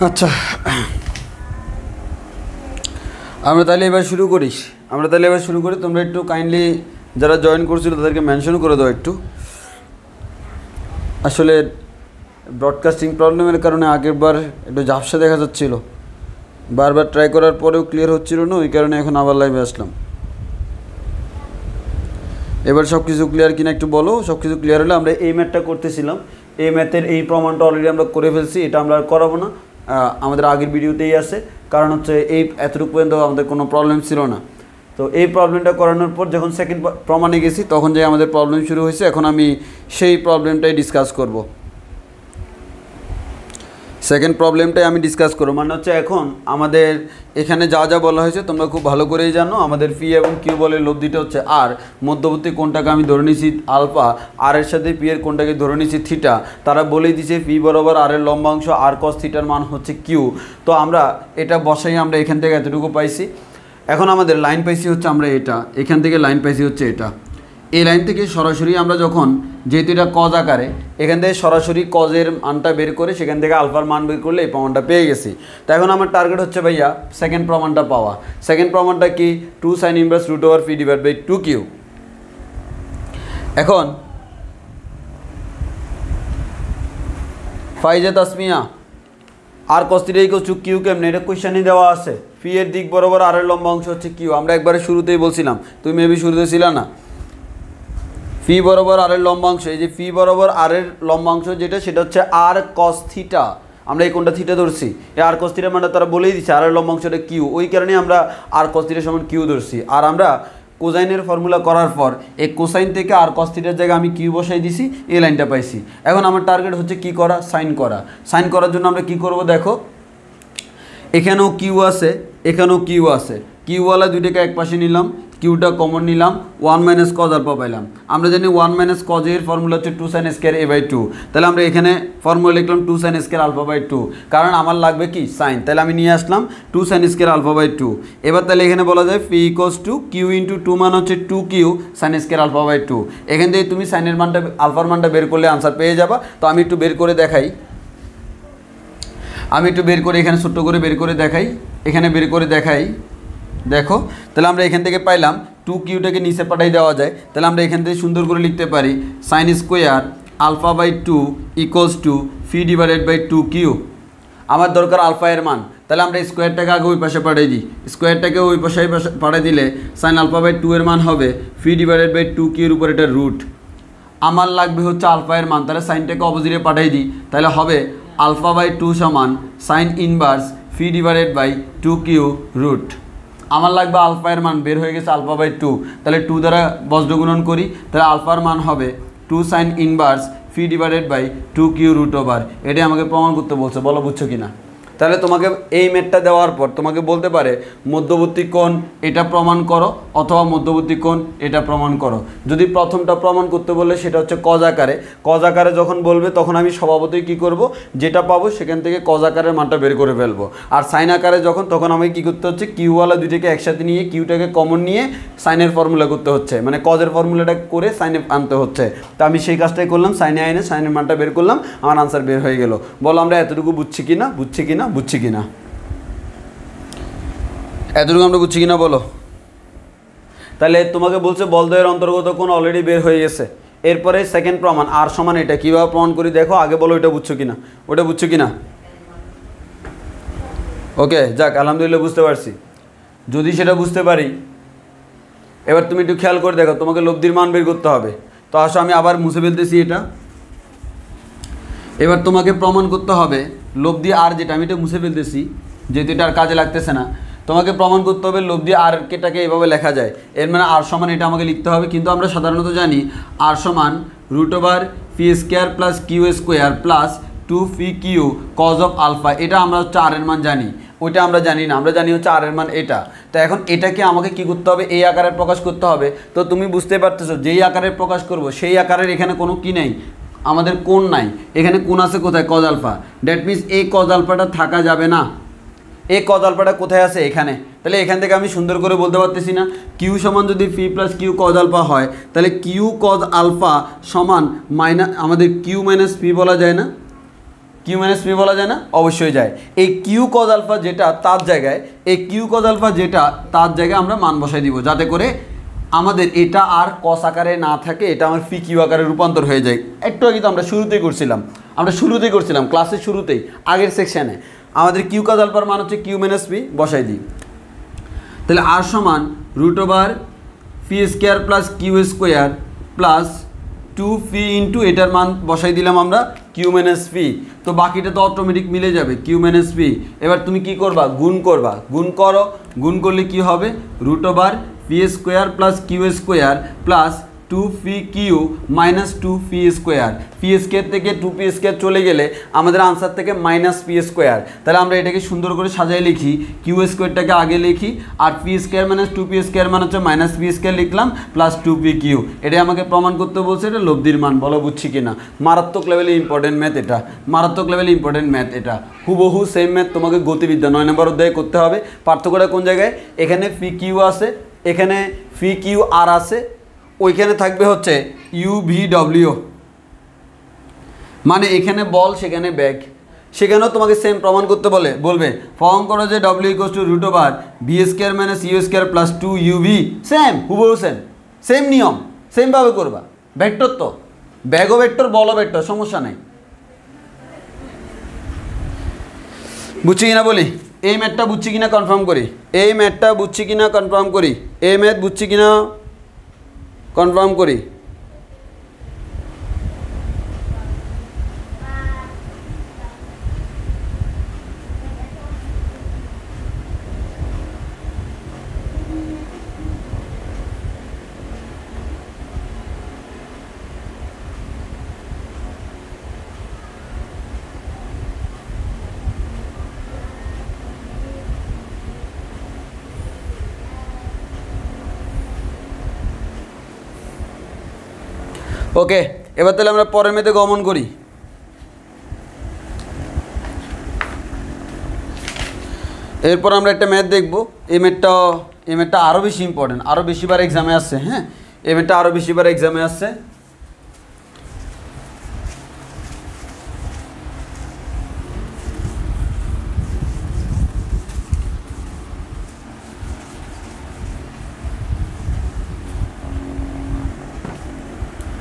আচ্ছা, আমরা তাহলে এবার শুরু করি। তোমরা একটু কাইন্ডলি যারা জয়েন করছিল তাদেরকে মেনশন করে দাও একটু। আসলে ব্রডকাস্টিং প্রবলেমের কারণে আগের বার একটু ঝাপসা দেখা যাচ্ছিল, বারবার ট্রাই করার পরেও ক্লিয়ার হচ্ছিল না, ওই কারণে এখন আবার লাইভে আসলাম। এবার সব কিছু ক্লিয়ার কিনা একটু বলো। সব কিছু ক্লিয়ার হলে আমরা এই ম্যাথটা করতেছিলাম, এই ম্যাথের এই প্রমাণটা অলরেডি আমরা করে ফেলছি, এটা আমরা আর করাবো না, আমাদের আগের ভিডিওতেই আছে। কারণ হচ্ছে এই এতটুকু পর্যন্ত আমাদের কোনো প্রবলেম ছিল না। তো এই প্রবলেমটা করানোর পর যখন সেকেন্ড প্রমাণে গেছি তখন যে আমাদের প্রবলেম শুরু হয়েছে, এখন আমি সেই প্রবলেমটাই ডিসকাস করব। সেকেন্ড প্রবলেমটাই আমি ডিসকাস করব, মানে হচ্ছে এখন আমাদের এখানে যা যা বলা হয়েছে তোমরা খুব ভালো করেই জানো। আমাদের পি এবং কিউ বলের লব্ধিটা হচ্ছে আর, মধ্যবর্তী কোণটাকে আমি ধরে নিয়েছি আলফা, আর এর সাথে পি এর কোণটাকে ধরে নিয়েছি থিটা। তারা বলেই দিয়েছে পি বরাবর আর এর লম্বাংশ আর কস থিটার মান হচ্ছে কিউ। তো আমরা এটা বসাই, আমরা এখান থেকে এতটুকু পাইছি। এখন আমাদের লাইন পাইছি হচ্ছে আমরা এটা, এখান থেকে লাইন পাইছি হচ্ছে এটা। এই লাইন থেকে সরাসরি আমরা যখন, যেহেতু এটা কজ আকারে, এখান থেকে সরাসরি কজের মানটা বের করে সেখান থেকে আলফার মান বের করলে এই প্রমাণটা পেয়ে গেছি। তো এখন আমার টার্গেট হচ্ছে ভাইয়া সেকেন্ড প্রমাণটা পাওয়া। সেকেন্ড প্রমাণটা কি? 2 sin inverse root over P divide by 2q। এখন ফাইজে তাসমিয়া আর cos theta equals to Q কেমনে, এটা কোয়েশ্চেনই দেওয়া আছে। পি এর দিক বরাবর আর এর লম্বা অংশ হচ্ছে কিউ, আমরা একবারে শুরুতেই বলছিলাম, তুমি মেবি শুরুতে ছিল না। ফি বরাবর আর এর লম্বাংশ, এই যে ফি বরাবর আর এর লম্বাংশ যেটা, সেটা হচ্ছে আর কস থিটা। আমরা এই কোনটা থিটা ধরছি, এই আর কস থিটা মানে তারা বলেই দিচ্ছে আর এর লম্বাংশটা কিউ, ওই কারণে আমরা আর কস থিটা সমান কিউ ধরছি। আর আমরা কোসাইনের ফর্মুলা করার পর এই কোসাইন থেকে আর কস থিটার জায়গায় আমি কিউ বসাই দিছি, এই লাইনটা পাইছি। এখন আমার টার্গেট হচ্ছে কি করা? সাইন করা। সাইন করার জন্য আমরা কি করব দেখো, এখানেও কিউ আছে, এখানেও কিউ আছে, কিউওয়ালা দুইটাকে এক পাশে নিলাম, কিউটা কমন নিলাম, 1 মাইনাস কজ আলফা পাইলাম। আমরা জানি 1 মাইনাস কজের ফর্মুলা হচ্ছে 2 sin স্কয়ার a বাই 2। তাহলে আমরা এখানে ফর্মুলা লিখলাম 2 sin স্কয়ার আলফা বাই 2, কারণ আমার লাগবে কি? সাইন। তাহলে আমি নিয়ে আসলাম 2 sin স্কয়ার আলফা বাই 2। এবার তাহলে এখানে বলা যায় P equals to Q into 2 মান হচ্ছে 2q sin square alpha by 2। এখান থেকে তুমি সাইনের মানটা, আলফার মানটা বের করলে আনসার পেয়ে যাবা। তো আমি একটু বের করে দেখাই, এখানে ছোট্ট করে বের করে দেখাই, এখানে বের করে দেখাই। দেখো, তাহলে আমরা এখান থেকে পাইলাম 2qটাকে নিচে পাঠাই দেওয়া যায়। তাহলে আমরা এখান থেকে সুন্দর করে লিখতে পারি sine square alpha by 2 equals to phi divided by 2q। আমার দরকার আলফা এর মান, তাহলে আমরা স্কোয়ারটাকে আগে ওই পাশে পাঠিয়ে দিই। স্কোয়ারটাকে ওই পাশে পাঠিয়ে দিলে সাইন আলফা বাই 2 এর মান হবে ফি ডিভাইডেড বাই 2q এর উপর এটা রুট। আমার লাগবে হচ্ছে আলফা এর মান, তাহলে সাইনটাকে অপোজিটে পাঠিয়ে দিই, তাহলে হবে আলফা বাই 2 সমান sine inverse phi divided by 2q root. আমার লাগবে আলফা এর মান, বের হয়ে গেছে আলফা বাই 2, তাহলে 2 দ্বারা বজ্র গুণন করি, তাহলে আলফার মান হবে 2 sine inverse phi divided by 2q root over. এটাই আমাকে প্রমাণ করতে বলছে, বলো বুঝছো কিনা? তাহলে তোমাকে এই ম্যাথটা দেওয়ার পর তোমাকে বলতে পারে মধ্যবর্তী কোণ এটা প্রমাণ করো, অথবা মধ্যবর্তী কোণ এটা প্রমাণ করো। যদি প্রথমটা প্রমাণ করতে বললে সেটা হচ্ছে কজ আকারে। কজ আকারে যখন বলবে তখন আমি স্বভাবতই কি করব, যেটা পাবো সেখান থেকে কজ আকারের মানটা বের করে ফেলবো। আর সাইন আকারে যখন, তখন আমাকে কী করতে হচ্ছে, কিউওয়ালা দুইটাকে একসাথে নিয়ে কিউটাকে কমন নিয়ে সাইনের ফর্মুলা করতে হচ্ছে, মানে কজের ফর্মুলাটা করে সাইনে আনতে হচ্ছে। তো আমি সেই কাজটাই করলাম, সাইনে আইনে সাইনের মানটা বের করলাম, আমার আনসার বের হয়ে গেল। বলো আমরা এতটুকু বুঝছি কিনা, এতটুকু আমরা বুঝছি কিনা বলো। তাহলে তোমাকে বলছে বলদয়ের অন্তর্গত কোণ অলরেডি বের হয়ে গেছে। এরপরে সেকেন্ড প্রমাণ আর সমান এটা কীভাবে প্রমাণ করি দেখো, আগে বলো এটা বুঝছো কিনা, ওটা বুঝছো কিনা। ওকে, যাক আলহামদুলিল্লাহ বুঝতে পারছি। যদি সেটা বুঝতে পারি, এবার তুমি একটু খেয়াল করে দেখো, তোমাকে লব্ধির মান বের করতে হবে। তো আসো আমি আবার মুছে ফেলতেছি এটা। এবার তোমাকে প্রমাণ করতে হবে লব্ধি আর, যেটা আমি এটা মুছে ফেলতেছি যেহেতু এটা আর কাজে লাগতেছে না। তোমাকে প্রমাণ করতে হবে লব্ধি আর কেটাকে এভাবে লেখা যায়, এর মানে আর সমান এটা আমাকে লিখতে হবে। কিন্তু আমরা সাধারণত জানি আর সমান root over P square plus Q square plus 2 phi Q cos of alpha. এটা আমরা হচ্ছে আর এর মান জানি, ওইটা আমরা জানি না, আমরা জানি হচ্ছে আর এর মান এটা। তো এখন এটাকে আমাকে কি করতে হবে, এই আকারে প্রকাশ করতে হবে। তো তুমি বুঝতে পারতেছো যেই আকারে প্রকাশ করব সেই আকারের এখানে কোনো কি নেই, আমাদের কোণ নাই। এখানে কোণ আছে কোথায়, কজ আলফা। দ্যাট মিনস এই কজ আলফাটা থাকা যাবে না, এই কজ আলফাটা কোথায় আছে, এখানে। তাহলে এখান থেকে আমি সুন্দর করে বলতে পারতেছি না, কিউ সমান যদি ফি প্লাস কিউ কজ আলফা হয়, তাহলে কিউ কজ আলফা সমান মাইনাস, আমাদের কিউ মাইনাস ফি বলা যায় না, কিউ মাইনাস পি বলা যায় না? অবশ্যই যায়। এই কিউ কজ আলফা যেটা তার জায়গায়, এই কিউ কজ আলফা যেটা তার জায়গায় আমরা মান বসাই দিব, যাতে করে আমাদের এটা আর কস আকারে না থাকে, এটা আমার ফি কিউ আকারে রূপান্তর হয়ে যায়। একটু আগে তো আমরা শুরুতেই করছিলাম ক্লাসের শুরুতেই আগের সেকশানে আমাদের কিউ কজ আলফার মান হচ্ছে কিউ মাইনাস পি, বসাই দিই। তাহলে আর সমান root over P square plus Q square plus 2 into এটার মান বসাই দিলাম আমরা কিউ মাইনাস পি। তো বাকিটা তো অটোমেটিক মিলে যাবে, কিউ মাইনাস পি। এবার তুমি কি করবা? গুণ করবা। গুণ করলে কি হবে? Root over P square plus Q square plus 2 Q minus 2 square. P square থেকে 2 স্কোয়ার চলে গেলে আমাদের আনসার থেকে মাইনাস পি স্কোয়ার। তাহলে আমরা এটাকে সুন্দর করে সাজাই লিখি, কিউ স্কোয়ারটাকে আগে লিখি, আর পি স্কোয়ার মাইনাস 2 স্কোয়ার মানে হচ্ছে মাইনাস পি স্কোয়ার লিখলাম প্লাস 2 কিউ। এটাই আমাকে প্রমাণ করতে বলছে, এটা লব্ধির মান। বলো বুঝছি কিনা? মারাত্মক লেভেলে ইম্পর্টেন্ট ম্যাথ এটা, হুবহু সেম ম্যাথ তোমাকে গতিবিদ্যা 9 নম্বর অধ্যায়ে করতে হবে। পার্থক্যটা কোন জায়গায়? এখানে পি কিউ আছে, এখানে পি কিউ আর আছে, ওইখানে থাকবে হচ্ছে ইউভিডব্লিউ, মানে এখানে বল সেখানে ব্যাগ। সেখানেও তোমাকে সেম প্রমাণ করতে বলবে প্রমাণ করো যে W equals to root over B square minus U square plus 2 UV. হুবহু সেম নিয়ম, সেমভাবে করবা। ভেক্টর তো, ব্যাগও ভেক্টর, বলও ভেক্টর, সমস্যা নেই। বুঝছি কিনা বলি? এই ম্যাথটা বুঝছি কিনা কনফার্ম করি, এই ম্যাথ বুঝছি কিনা কনফার্ম করি। ওকে, এবার তাহলে আমরা পরের ম্যাথে গমন করি। এরপর আমরা একটা ম্যাথ দেখব। এই ম্যাথটা আরও বেশি ইম্পর্টেন্ট, আরও বেশিবার এক্সামে আসছে। হ্যাঁ, এই ম্যাথটা আরও বেশিবার এক্সামে আসছে।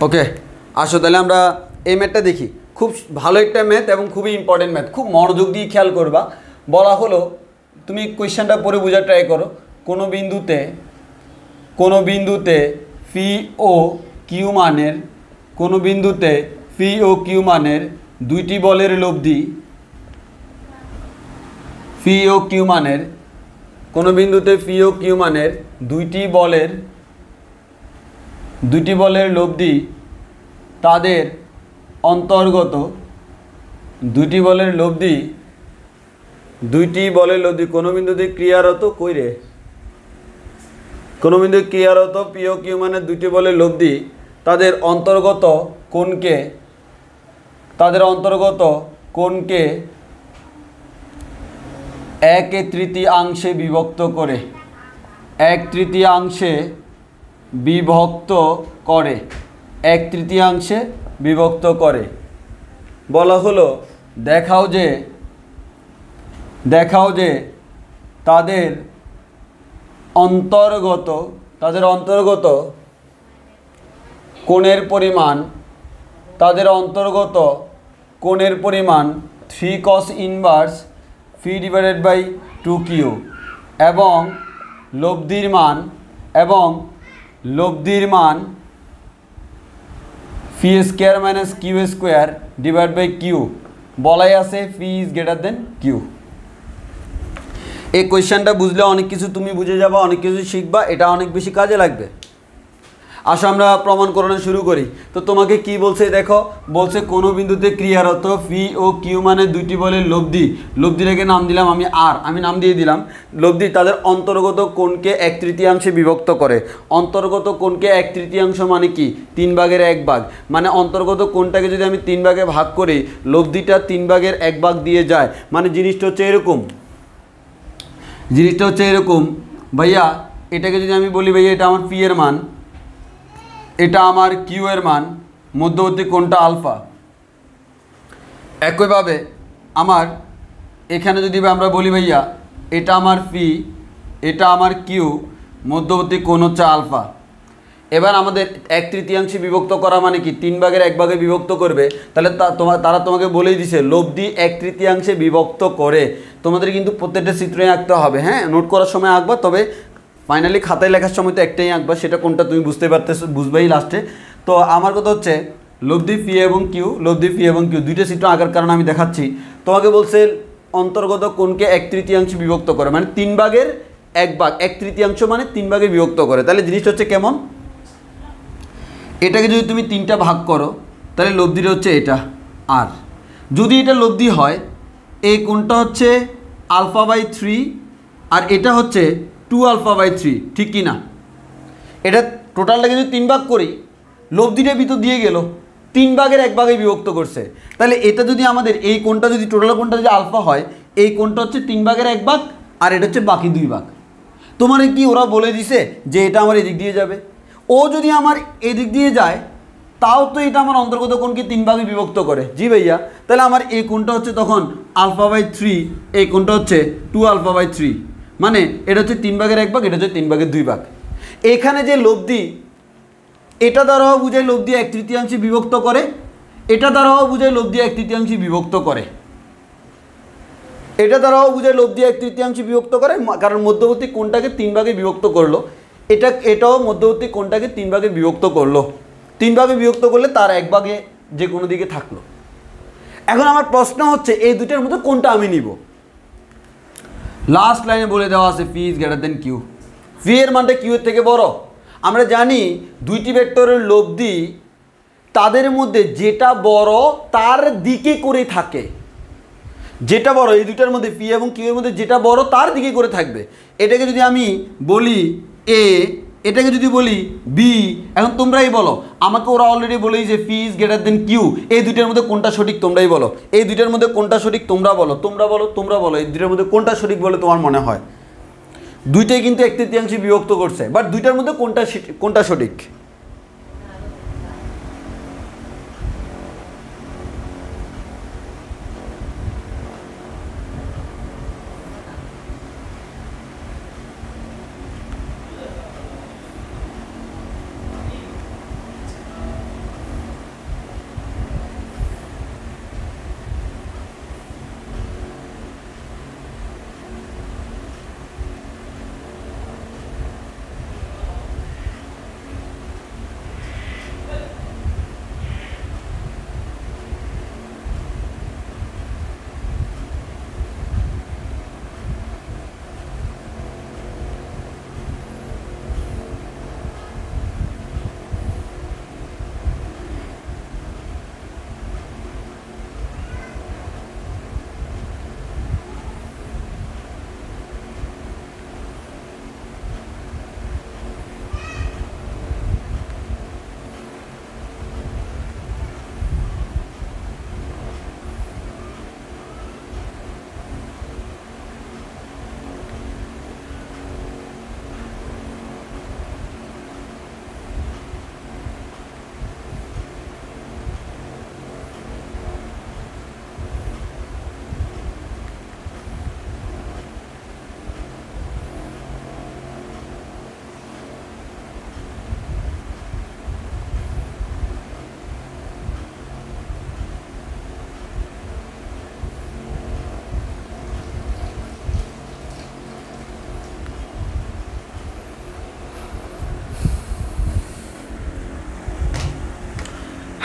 ওকে, আসো তাহলে আমরা এই ম্যাথটা দেখি। খুব ভালো একটা ম্যাথ এবং খুবই ইম্পর্টেন্ট ম্যাথ, খুব মনোযোগ দিয়ে খেয়াল করবা। বলা হলো, তুমি কোয়েশ্চেনটা পড়ে বোঝার ট্রাই করো। কোনো বিন্দুতে ফি ও কিউ মানের দুইটি বলের লব্ধি, দুইটি বলের লব্ধি তাদের অন্তর্গত, কোনো বিন্দুতে ক্রিয়ারত পি ও কিউ মানের দুইটি বলের লব্ধি তাদের অন্তর্গত কোণকে 1/3 বিভক্ত করে, 1/3 বিভক্ত করে। বলা হলো দেখাও যে তাদের অন্তর্গত কোণের পরিমাণ 3 cos ইনভার্স P/2Q এবং লব্ধির মান P square minus Q square divide by Q. বলাই আছে P is greater than Q. এই কোয়েশ্চেনটা বুঝলে অনেক কিছু তুমি বুঝে যাবা, অনেক কিছু শিখবা, এটা অনেক বেশি কাজে লাগবে। আসো আমরা প্রমাণ করানো শুরু করি। তো তোমাকে কি বলছে দেখো, বলছে কোনো বিন্দুতে ক্রিয়ারত পি ও কিউ মানে দুইটি বলের লব্ধিটাকে নাম দিলাম আমি নাম দিয়ে দিলাম লব্ধি, তাদের অন্তর্গত কোণকে 1/3 বিভক্ত করে। অন্তর্গত কোণকে 1/3 মানে কি? 3/1 মানে অন্তর্গত কোণটাকে যদি আমি 3 ভাগে ভাগ করি, লব্ধিটা 3/1 দিয়ে যায়। মানে জিনিসটা হচ্ছে এরকম ভাইয়া, এটাকে যদি আমি বলি ভাইয়া এটা আমার পি এর মান, এটা আমার কিউ এর মান, মধ্যবর্তী কোণটা আলফা। একইভাবে আমার এখানে যদি আমরা বলি ভাইয়া এটা আমার পি, এটা আমার কিউ, মধ্যবর্তী কোণ হচ্ছে আলফা। এবার আমাদের 1/3 বিভক্ত করা মানে কি 3 ভাগের 1 ভাগে বিভক্ত করবে, তাহলে তারা তোমাকে বলেই দিছে লব্ধি 1/3 বিভক্ত করে। তোমাদের কিন্তু প্রত্যেকটা চিত্রই আঁকতে হবে, হ্যাঁ, নোট করার সময় আঁকবা, তবে ফাইনালি খাতায় লেখার সময় তো একটাই আঁকবা, সেটা কোনটা তুমি বুঝতে পারতেছো, বুঝবেই লাস্টে। তো আমার কথা হচ্ছে লব্ধি পি এবং কিউ, লব্ধি পি এবং কিউ দুইটা চিত্র আঁকার কারণে আমি দেখাচ্ছি। তোমাকে বলছে অন্তর্গত কোণকে 1/3 বিভক্ত করে, মানে 3 ভাগের 1 ভাগ, 1/3 মানে 3 ভাগে বিভক্ত করে। তাহলে জিনিসটা হচ্ছে কেমন, এটাকে যদি তুমি 3টা ভাগ করো তাহলে লব্ধিটা হচ্ছে এটা। আর যদি এটা লব্ধি হয়, এই কোণটা হচ্ছে α/3 আর এটা হচ্ছে 2α/3, ঠিক কি না? এটা টোটালটাকে যদি 3 ভাগ করি, লব্ধিটা ভিতর দিয়ে গেল 3 ভাগের 1 ভাগে বিভক্ত করছে। তাহলে এটা যদি আমাদের এই কোণটা যদি টোটাল কোণটা যদি আলফা হয়, এই কোণটা হচ্ছে 3 ভাগের 1 ভাগ আর এটা হচ্ছে বাকি 2 ভাগ। তোমার কি ওরা বলে দিছে যে এটা আমার এদিক দিয়ে যাবে? ও যদি আমার এদিক দিয়ে যায় তাও তো এটা আমার অন্তর্গত কোণকে 3 ভাগে বিভক্ত করে। জি ভাইয়া, তাহলে আমার এই কোণটা হচ্ছে তখন α/3, এই কোণটা হচ্ছে 2α/3, মানে এটা হচ্ছে 3 ভাগের 1 ভাগ, এটা হচ্ছে 3 ভাগের 2 ভাগ। এখানে যে লব্ধি, এটা দ্বারাও বুঝায় লব্ধি 1/3 বিভক্ত করে, এটা দ্বারাও বুঝায় লব্ধি 1/3 বিভক্ত করে, এটা দ্বারাও বুঝায় লব্ধি 1/3 বিভক্ত করে, কারণ মধ্যবর্তী কোণটাকে 3 ভাগে বিভক্ত করলো। এটাও মধ্যবর্তী কোণটাকে 3 ভাগে বিভক্ত করলো। 3 ভাগে বিভক্ত করলে তার 1 ভাগে যে কোনো দিকে থাকলো। এখন আমার প্রশ্ন হচ্ছে এই দুটার মধ্যে কোনটা আমি নিব? লাস্ট লাইনে বলে দেওয়া আছে P is greater than Q. P এর মানটা কিউ এর থেকে বড়। আমরা জানি দুইটি ভেক্টরের লব্ধি তাদের মধ্যে যেটা বড় তার দিকে করে থাকে, যেটা বড় এই দুইটার মধ্যে পি এবং কিউ এর মধ্যে যেটা বড় তার দিকে করে থাকবে। এটাকে যদি আমি বলি এ, এটাকে যদি বলি বি, এখন তোমরাই বলো, আমাকে ওরা অলরেডি বলেই যে P is greater than Q, এই দুইটার মধ্যে কোনটা সঠিক তোমরাই বলো, এই দুইটার মধ্যে কোনটা সঠিক তোমরা বলো, তোমরা বলো এই দুইটার মধ্যে কোনটা সঠিক বলে তোমার মনে হয়? দুইটাই কিন্তু 1/3 বিভক্ত করছে, বাট দুইটার মধ্যে কোনটা সঠিক?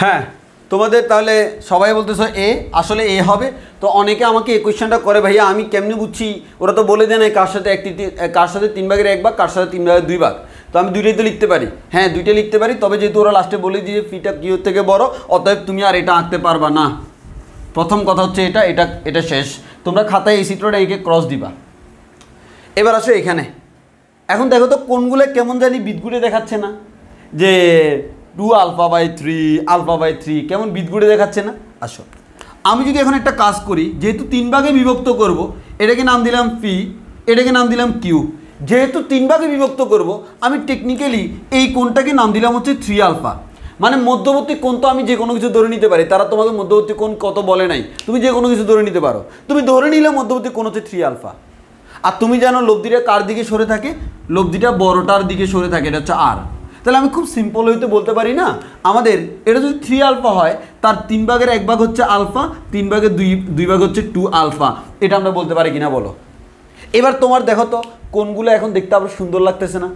হ্যাঁ, তোমাদের তাহলে সবাই বলতেছো এ, আসলে এ হবে। তো অনেকে আমাকে এই কোয়েশ্চেনটা করে, ভাইয়া আমি কেমনি বুঝছি? ওরা তো বলে দেয় না কার সাথে 3 ভাগের 1 ভাগ, কার সাথে 3 ভাগের 2 ভাগ। তো আমি দুইটাই তো লিখতে পারি, হ্যাঁ দুইটাই লিখতে পারি, তবে যেহেতু ওরা লাস্টে বলে দিয়ে ফিটা কিউর থেকে বড়, অতএব তুমি আর এটা আঁকতে পারবা না। প্রথম কথা হচ্ছে এটা শেষ। তোমরা খাতায় এই চিত্রটা এঁকে ক্রস দিবা। এবার আসো এখানে, এখন দেখো তো কোনগুলো কেমন জানি বিদঘুটে দেখাচ্ছে না, যে 2α/3 কেমন বিদঘুটে দেখাচ্ছে না? আসো আমি যদি এখন একটা কাজ করি, যেহেতু 3 ভাগে বিভক্ত করব, এটাকে নাম দিলাম পি, এটাকে নাম দিলাম কিউ। যেহেতু 3 ভাগে বিভক্ত করব, আমি টেকনিক্যালি এই কোণটাকে নাম দিলাম হচ্ছে 3α। মানে মধ্যবর্তী কোণ তো আমি যে কোনো কিছু ধরে নিতে পারি, তারা তোমাকে মধ্যবর্তী কোণ কত বলে নাই, তুমি যে কোনো কিছু ধরে নিতে পারো। তুমি ধরে নিলে মধ্যবর্তী কোণ হচ্ছে 3 আলফা। আর তুমি জানো লব্ধিটা কার দিকে সরে থাকে, লব্ধিটা বড়টার দিকে সরে থাকে, এটা হচ্ছে আর। তাহলে আমি খুব সিম্পল হইতে বলতে পারি না, আমাদের এটা যদি 3 আলফা হয় তার 3 ভাগের 1 ভাগ হচ্ছে আলফা, 3 ভাগের 2 ভাগ হচ্ছে 2 আলফা। এটা আমরা বলতে পারি কিনা বলো। এবার তোমার দেখো তো কোনগুলো এখন দেখতে আবার সুন্দর লাগতেছে না,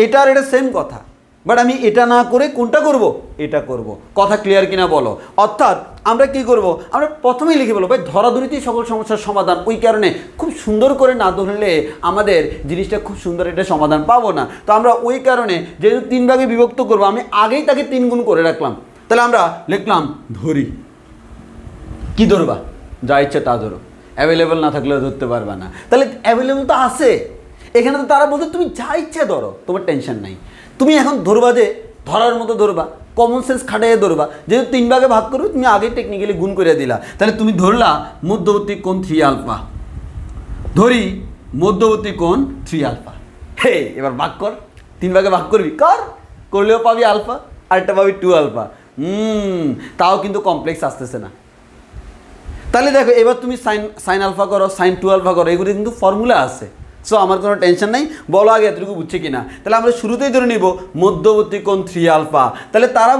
এটা আর এটা সেম কথা, বাট আমি এটা না করে কোনটা করব, এটা করব। কথা ক্লিয়ার কিনা বলো। অর্থাৎ আমরা কি করব, আমরা প্রথমেই লিখে বলবো ভাই ধরাধরিতেই সকল সমস্যার সমাধান, ওই কারণে খুব সুন্দর করে না ধরলে আমাদের জিনিসটা খুব সুন্দর এটা সমাধান পাবো না। তো আমরা ওই কারণে যেহেতু 3 ভাগে বিভক্ত করব, আমি আগেই তাকে 3 গুণ করে রাখলাম। তাহলে আমরা লিখলাম ধরি। কি ধরবা, যা ইচ্ছে তা ধরো, অ্যাভেলেবেল না থাকলে ধরতে পারবে না। তাহলে অ্যাভেলেবেল তো আছে এখানে, তো তারা বলতে তুমি যা ইচ্ছে ধরো, তোমার টেনশন নাই। তুমি এখন ধরবা যে ধরার মতো ধরবা, কমন সেন্স খাটাইয়ে ধরবা। যেহেতু 3 ভাগে ভাগ করবে, তুমি আগে টেকনিক্যালি গুণ করে দিলা। তাহলে তুমি ধরলা মধ্যবর্তী কোণ 3 আলফা, ধরি মধ্যবর্তী কোণ 3 আলফা। হে এবার ভাগ কর, 3 ভাগে ভাগ করবি, করলেও পাবি আলফা, আরেকটা পাবি 2 আলফা। তাও কিন্তু কমপ্লেক্স আসতেছে না। তাহলে দেখো এবার তুমি সাইন আলফা করো, সাইন 2 আলফা করো, এগুলো কিন্তু ফর্মুলা আছে। সো আমার কোনো টেনশন নেই, বলো আগে এতটুকু বুঝছে কিনা। তাহলে আমরা শুরুতেই ধরে নিব মধ্যবর্তী কোণ 3 আলফা। তাহলে তারা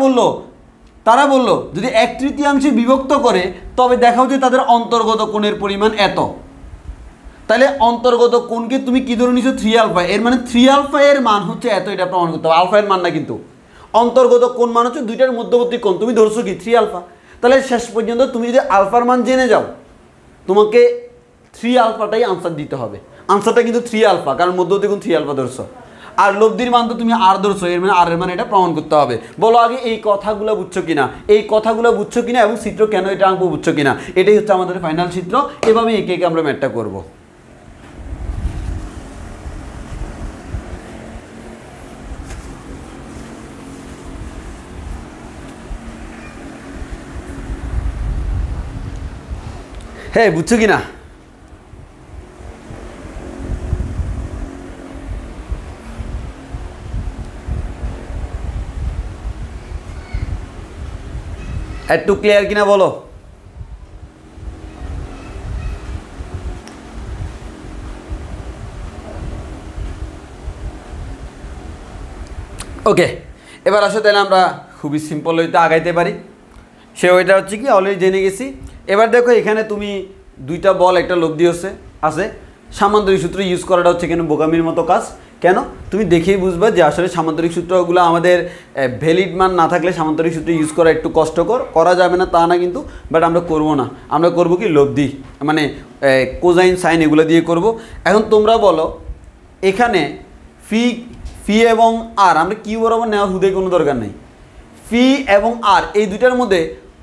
বললো যদি 1/3 বিভক্ত করে তবে দেখাও যে তাদের অন্তর্গত কোণের পরিমাণ এত। তাহলে অন্তর্গত কোণকে তুমি কি ধরে নিছো, 3 আলফা। এর মানে 3 আলফা এর মান হচ্ছে এত, এটা প্রমাণ করতে হবে। আলফা এর মান না কিন্তু, অন্তর্গত কোণ মান হচ্ছে দুইটার মধ্যবর্তী কোণ। তুমি ধরছো কি 3 আলফা। তাহলে শেষ পর্যন্ত তুমি যদি আলফার মান জেনে যাও, তোমাকে 3 আলফাটাই আনসার দিতে হবে। আনসারটা কিন্তু 3 আলফা, কারণ মধ্যবর্তী কোণ 3 আলফা ধরছো। আর লব্ধির মান তো তুমি আর ধরছো, এর মানে আর এর মানে এটা প্রমাণ করতে হবে। বলো আগে এই কথাগুলো বুঝছো কিনা, এবং চিত্র কেন এটা আঁকবো বুঝছো কিনা। এটাই হচ্ছে আমাদের ফাইনাল চিত্র। এভাবে একে একে আমরা ম্যাথটা করবো। হ্যাঁ বুঝছো কিনা। একটু ক্লিয়ার কিনা বলো। ওকে, এবার আসো তাহলে আমরা খুবই সিম্পল হইতে আগাইতে পারি। সে ওইটা হচ্ছে কি অলরেডি জেনে গেছি। এবার দেখো এখানে তুমি দুইটা বল একটা লব্ধি আছে, সামান্তরিক সূত্র ইউজ করাটা হচ্ছে কেন বোকামির মতো কাজ। কেন তুমি দেখেই বুঝবা যে আসলে সামান্তরিক সূত্রগুলো আমাদের ভ্যালিড মান না থাকলে সামান্তরিক সূত্র ইউজ করা একটু কষ্টকর, করা যাবে না তা না কিন্তু, বাট আমরা করব না। আমরা করব কি লব্ধি, মানে কোজাইন সাইন এগুলো দিয়ে করব। এখন তোমরা বলো এখানে ফি এবং আর আমরা কিউ বরাবর নেওয়া হুদে কোনো দরকার নেই। ফি এবং আর এই দুইটার মধ্যে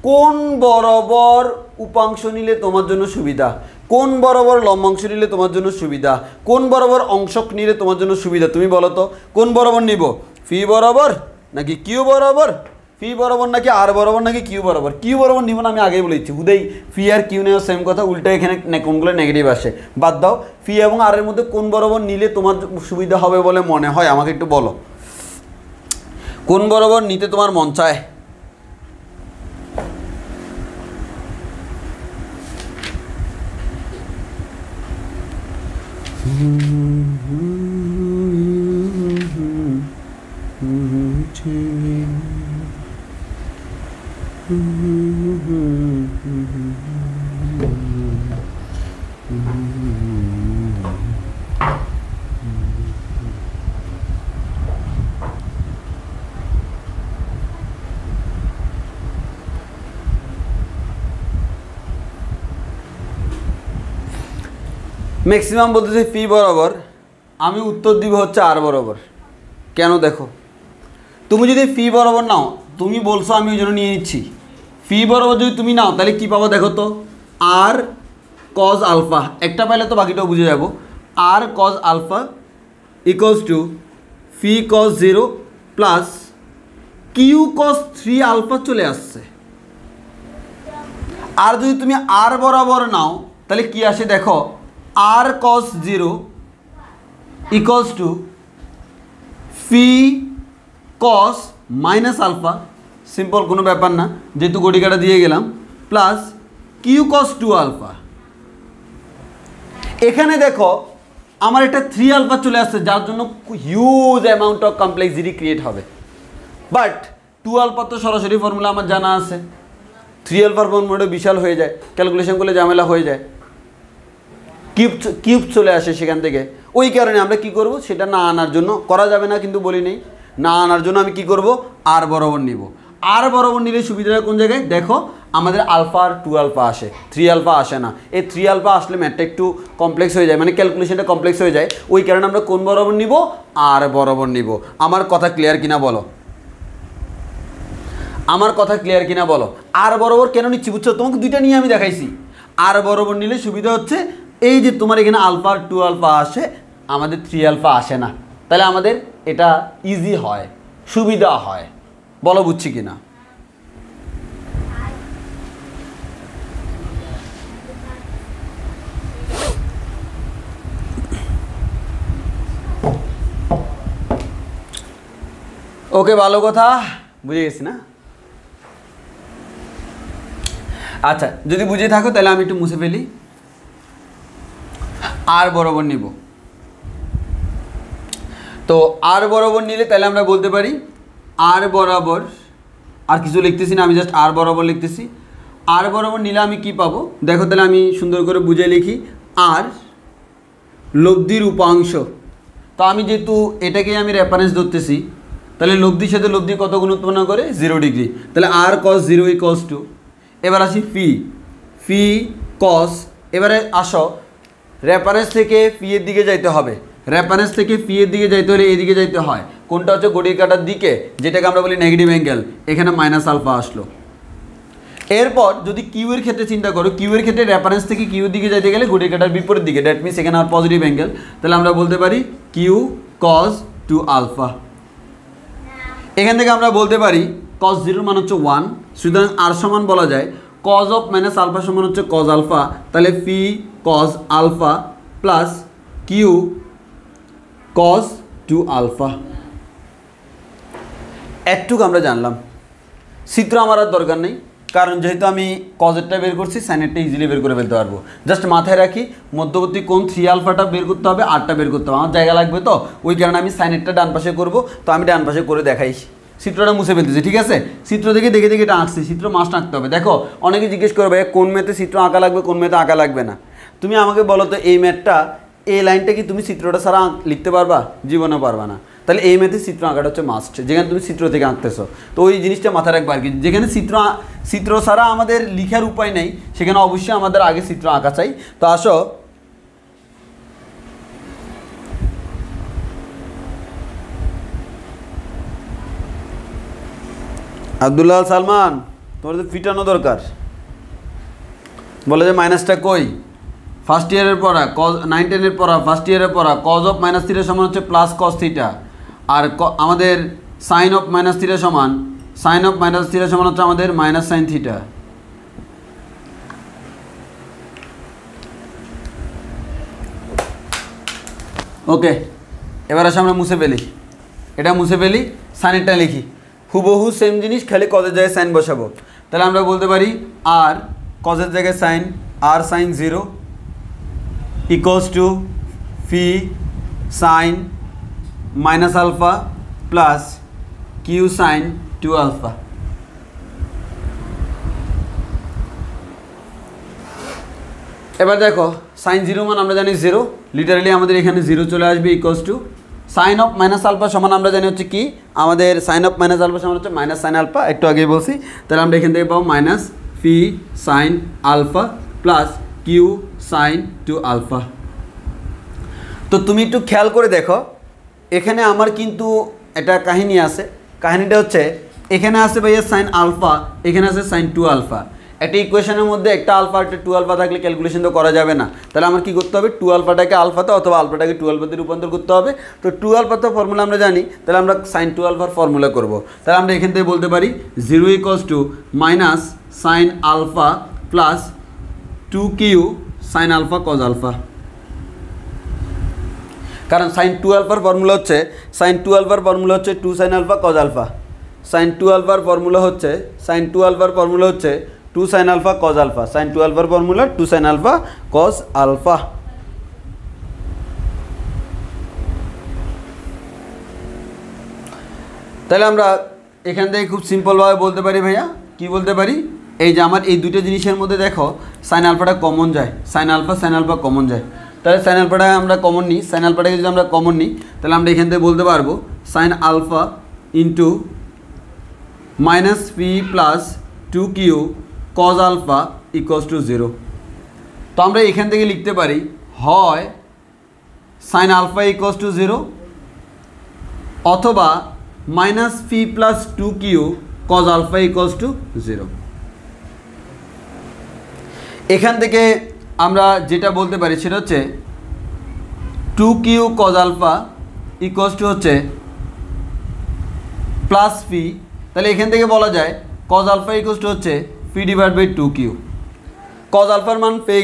কোন বরাবর উপাংশ নিলে তোমার জন্য সুবিধা, কোন বরাবর লম্বাংশ নিলে তোমার জন্য সুবিধা, কোন বরাবর অংশক নিলে তোমার জন্য সুবিধা, তুমি বলো তো কোন বরাবর নিব, ফি বরাবর নাকি কিউ বরাবর, ফি বরাবর নাকি আর বরাবর নাকি কিউ বরাবর। কিউ বরাবর নিব না, আমি আগেই বলেছি হুদেই ফি আর কিউ নেওয়া সেম কথা, উল্টা এখানে কোনগুলো নেগেটিভ আসে, বাদ দাও। ফি এবং আর এর মধ্যে কোন বরাবর নিলে তোমার সুবিধা হবে বলে মনে হয় আমাকে একটু বলো, কোন বরাবর নিতে তোমার মন চায়। ম্যাক্সিমাম বলতেছে ফি বরাবর, আমি উত্তর দিব হচ্ছে আর বরাবর। কেন দেখো, তুমি যদি ফি বরাবর নাও, তুমি বলছো আমি ওই জন্য নিয়ে নিচ্ছি, ফি বরাবর যদি তুমি নাও তাহলে কী পাবো দেখো তো, আর কজ আলফা, একটা পাইলে তো বাকিটাও বুঝে যাব। আর cos alpha equals to P cos 0 plus Q cos 3 alpha চলে আসছে। আর যদি তুমি আর বরাবর নাও তাহলে কি আসে দেখো, আর cos 0 equals to fee cos minus alpha simple, কোনো ব্যাপার না, যেহেতু ঘটিকাটা দিয়ে গেলাম, প্লাস কিউ কস 2 আলফা। এখানে দেখো আমার একটা 3 আলফা চলে আসছে, যার জন্য huge amount of complexity create হবে। বাট 2 আলফা তো সরাসরি ফর্মুলা আমার জানা আছে, 3 আলফার ফর্মুলাটা বিশাল হয়ে যায়, ক্যালকুলেশন করলে ঝামেলা হয়ে যায়, কিউব চলে আসে সেখান থেকে। ওই কারণে আমরা কি করব, সেটা না আনার জন্য, করা যাবে না কিন্তু বলি নেই, না আনার জন্য আমি কি করব, আর বরাবর নিব। আর বরাবর নিলে সুবিধাটা কোন জায়গায় দেখো, আমাদের আলফা আর 2 আলফা আসে, 3 আলফা আসে না। এই 3 আলফা আসলে ম্যাথটা একটু কমপ্লেক্স হয়ে যায়, মানে ক্যালকুলেশনটা কমপ্লেক্স হয়ে যায়। ওই কারণে আমরা কোন বরাবর নিব, আর বরাবর নিব। আমার কথা ক্লিয়ার কিনা বলো, আমার কথা ক্লিয়ার কিনা বলো। আর বরাবর কেন নিচ্ছি বুঝছো, তোমাকে দুইটা নিয়ে আমি দেখাইছি। আর বরাবর নিলে সুবিধা হচ্ছে এই যে তোমার এখানে আলফা আর 2 আলফা আসে, আমাদের 3 আলফা আসে না, তাহলে আমাদের এটা ইজি হয়, সুবিধা হয়। বলো বুঝছি কিনা? ওকে, ভালো কথা, বুঝে গেছি না? আচ্ছা, যদি বুঝে থাকো তাহলে আমি একটু মুছে ফেলি। আর বরাবর নিব, তো আর বরাবর নিলে তাহলে আমরা বলতে পারি আর বরাবর, আর কিছু লিখতেছি না, আমি জাস্ট আর বরাবর লিখতেছি। আর বরাবর নিলে আমি কি পাবো দেখো, তাহলে আমি সুন্দর করে বুঝে লিখি, আর লব্ধির উপাংশ। তো আমি যেহেতু এটাকে আমি রেফারেন্স ধরতেছি, তাহলে লব্ধির সাথে লব্ধি কত গুণ উৎপন্ন করে, 0 ডিগ্রি। তাহলে আর কস 0 ইকস টু, এবার আসি ফি কস। এবারে আসো, রেফারেন্স থেকে ফি এর দিকে যাইতে হবে, রেফারেন্স থেকে ফি এর দিকে যাইতে হলে এদিকে যাইতে হয়। কোনটা হচ্ছে ঘড়ির কাঁটার দিকে, যেটাকে আমরা বলি নেগেটিভ অ্যাঙ্গেল, এখানে মাইনাস আলফা আসলো। এরপর যদি কিউ এর ক্ষেত্রে চিন্তা করো, কিউ এর ক্ষেত্রে রেফারেন্স থেকে কিউ দিকে যাইতে গেলে ঘড়ির কাঁটার বিপরীত দিকে, দ্যাট মিনস এখানে আর পজিটিভ অ্যাঙ্গেল। তাহলে আমরা বলতে পারি কিউ কস 2 আলফা। এখান থেকে আমরা বলতে পারি কস 0 মান হচ্ছে 1, সুতরাং আর সমান বলা যায় কজ অফ মাইনাস আলফা সমান হচ্ছে কজ আলফা। তাহলে P cos alpha plus Q cos 2 alpha. একটুকু আমরা জানলাম, চিত্র আমার আর দরকার নেই, কারণ যেহেতু আমি কজেরটা বের করছি, সাইনেরটা ইজিলি বের করে ফেলতে পারবো। জাস্ট মাথায় রাখি মধ্যবর্তী কোণ 3 আলফাটা বের করতে হবে, আরটা বের করতে হবে, আমার জায়গা লাগবে, তো ওই কারণে আমি সাইনেরটা ডান পাশে করবো। তো আমি ডান পাশে করে দেখাই, চিত্রটা মুছে ফেলতেছি, ঠিক আছে? চিত্র দেখে এটা আঁকছি, চিত্র মাস্ট আঁকতে হবে। দেখো অনেকে জিজ্ঞেস করবে কোন ম্যাথে চিত্র আঁকা লাগবে, কোন ম্যাথে আঁকা লাগবে না। তুমি আমাকে বলো তো, এই ম্যাথটা, এই লাইনটা কি তুমি চিত্রটা ছাড়া লিখতে পারবা? জীবনেও পারবা না। তাহলে এই ম্যাথে চিত্র আঁকাটা হচ্ছে মাস্ট, যেখানে তুমি চিত্র থেকে আঁকতেছো। তো ওই জিনিসটা মাথায় রাখবা আর কি, যেখানে চিত্র ছাড়া আমাদের লিখার উপায় নেই, সেখানে অবশ্যই আমাদের আগে চিত্র আঁকা চাই। তো আসো, আব্দুল্লাহ সালমান, তোমার তো ফিটানো দরকার। বলে যে মাইনাসটা কই, ফার্স্ট ইয়ারের পড়া, কজ 9 10-এর পড়া, ফার্স্ট ইয়ারের পড়া, কজ অফ মাইনাস থিটা সমান হচ্ছে প্লাস কস থিটা, আর আমাদের সাইন অফ মাইনাস থিটা সমান হচ্ছে আমাদের মাইনাস সাইন থিটা। ওকে, এবার আসে আমরা মুছে ফেলি, এটা মুছে ফেলি, সাইনেরটা লিখি, হুবহু সেম জিনিস, খালি কজের জায়গায় সাইন বসাবো। তাহলে আমরা বলতে পারি আর কজের জায়গায় সাইন, আর sine 0 equals to phi sine minus alpha plus Q sine 2 alpha. এবার দেখো সাইন 0 মান আমরা জানি 0, লিটারালি আমাদের এখানে 0 চলে আসবে, equals to sine of minus alpha সমান আমরা জানি হচ্ছে কি, আমাদের সাইন অফ মাইনাস আলফা সমান হচ্ছে মাইনাস সাইন আলফা, একটু আগেই বলছি। তাহলে আমরা এখান থেকে পাবো minus P sine alpha plus Q sine 2 alpha. তো তুমি একটু খেয়াল করে দেখো, এখানে আমার কিন্তু একটা কাহিনী আছে, কাহিনীটা হচ্ছে এখানে আছে ভাইয়া সাইন আলফা, এখানে আছে সাইন 2 আলফা। একটা ইকুয়েশনের মধ্যে একটা আলফা একটা 2 আলফা থাকলে ক্যালকুলেশন তো করা যাবে না। তাহলে আমার কী করতে হবে, 2 আলফাটাকে আলফাতে অথবা আলফাটাকে 2 আলফাতে রূপান্তর করতে হবে। তো 2 আলফার তো ফর্মুলা আমরা জানি, তাহলে আমরা সাইন 2 আলফার ফর্মুলা করব। তাহলে আমরা এখান থেকে বলতে পারি 0 equals to minus sine alpha plus 2 Q sine alpha cos alpha. কারণ সাইন 2 আলফার ফর্মুলা হচ্ছে 2 sine alpha cos alpha. Sine 2 আলফার ফর্মুলা হচ্ছে two sine alpha cos alpha. Sine 2 আলফার formula 2 sine alpha cos alpha. তাহলে আমরা এখান থেকে খুব সিম্পলভাবে বলতে পারি ভাইয়া, কি বলতে পারি, এই যে আমার এই দুটো জিনিসের মধ্যে দেখো সাইন আলফাটা কমন যায়, সাইন আলফা কমন যায়। তাহলে সাইন আলফাটা আমরা কমন নিই, সাইন আলফাটাকে যদি আমরা কমন নিই তাহলে আমরা এখান থেকে বলতে পারবো sine alpha into minus P plus 2q cos alpha equals to 0। তো আমরা এখান থেকে লিখতে পারি হয় সাইন আলফা ইকুয়ালস টু 0 অথবা minus P plus 2q cos alpha equals to 0। এখান থেকে আমরা যেটা বলতে পারি সেটা হচ্ছে 2q cos alpha equals to হচ্ছে প্লাস পি। তাহলে এখান থেকে বলা যায় কজ আলফা ইকুয়ালস টু হচ্ছে P divide by 2q। Cos আলফার মান পেয়ে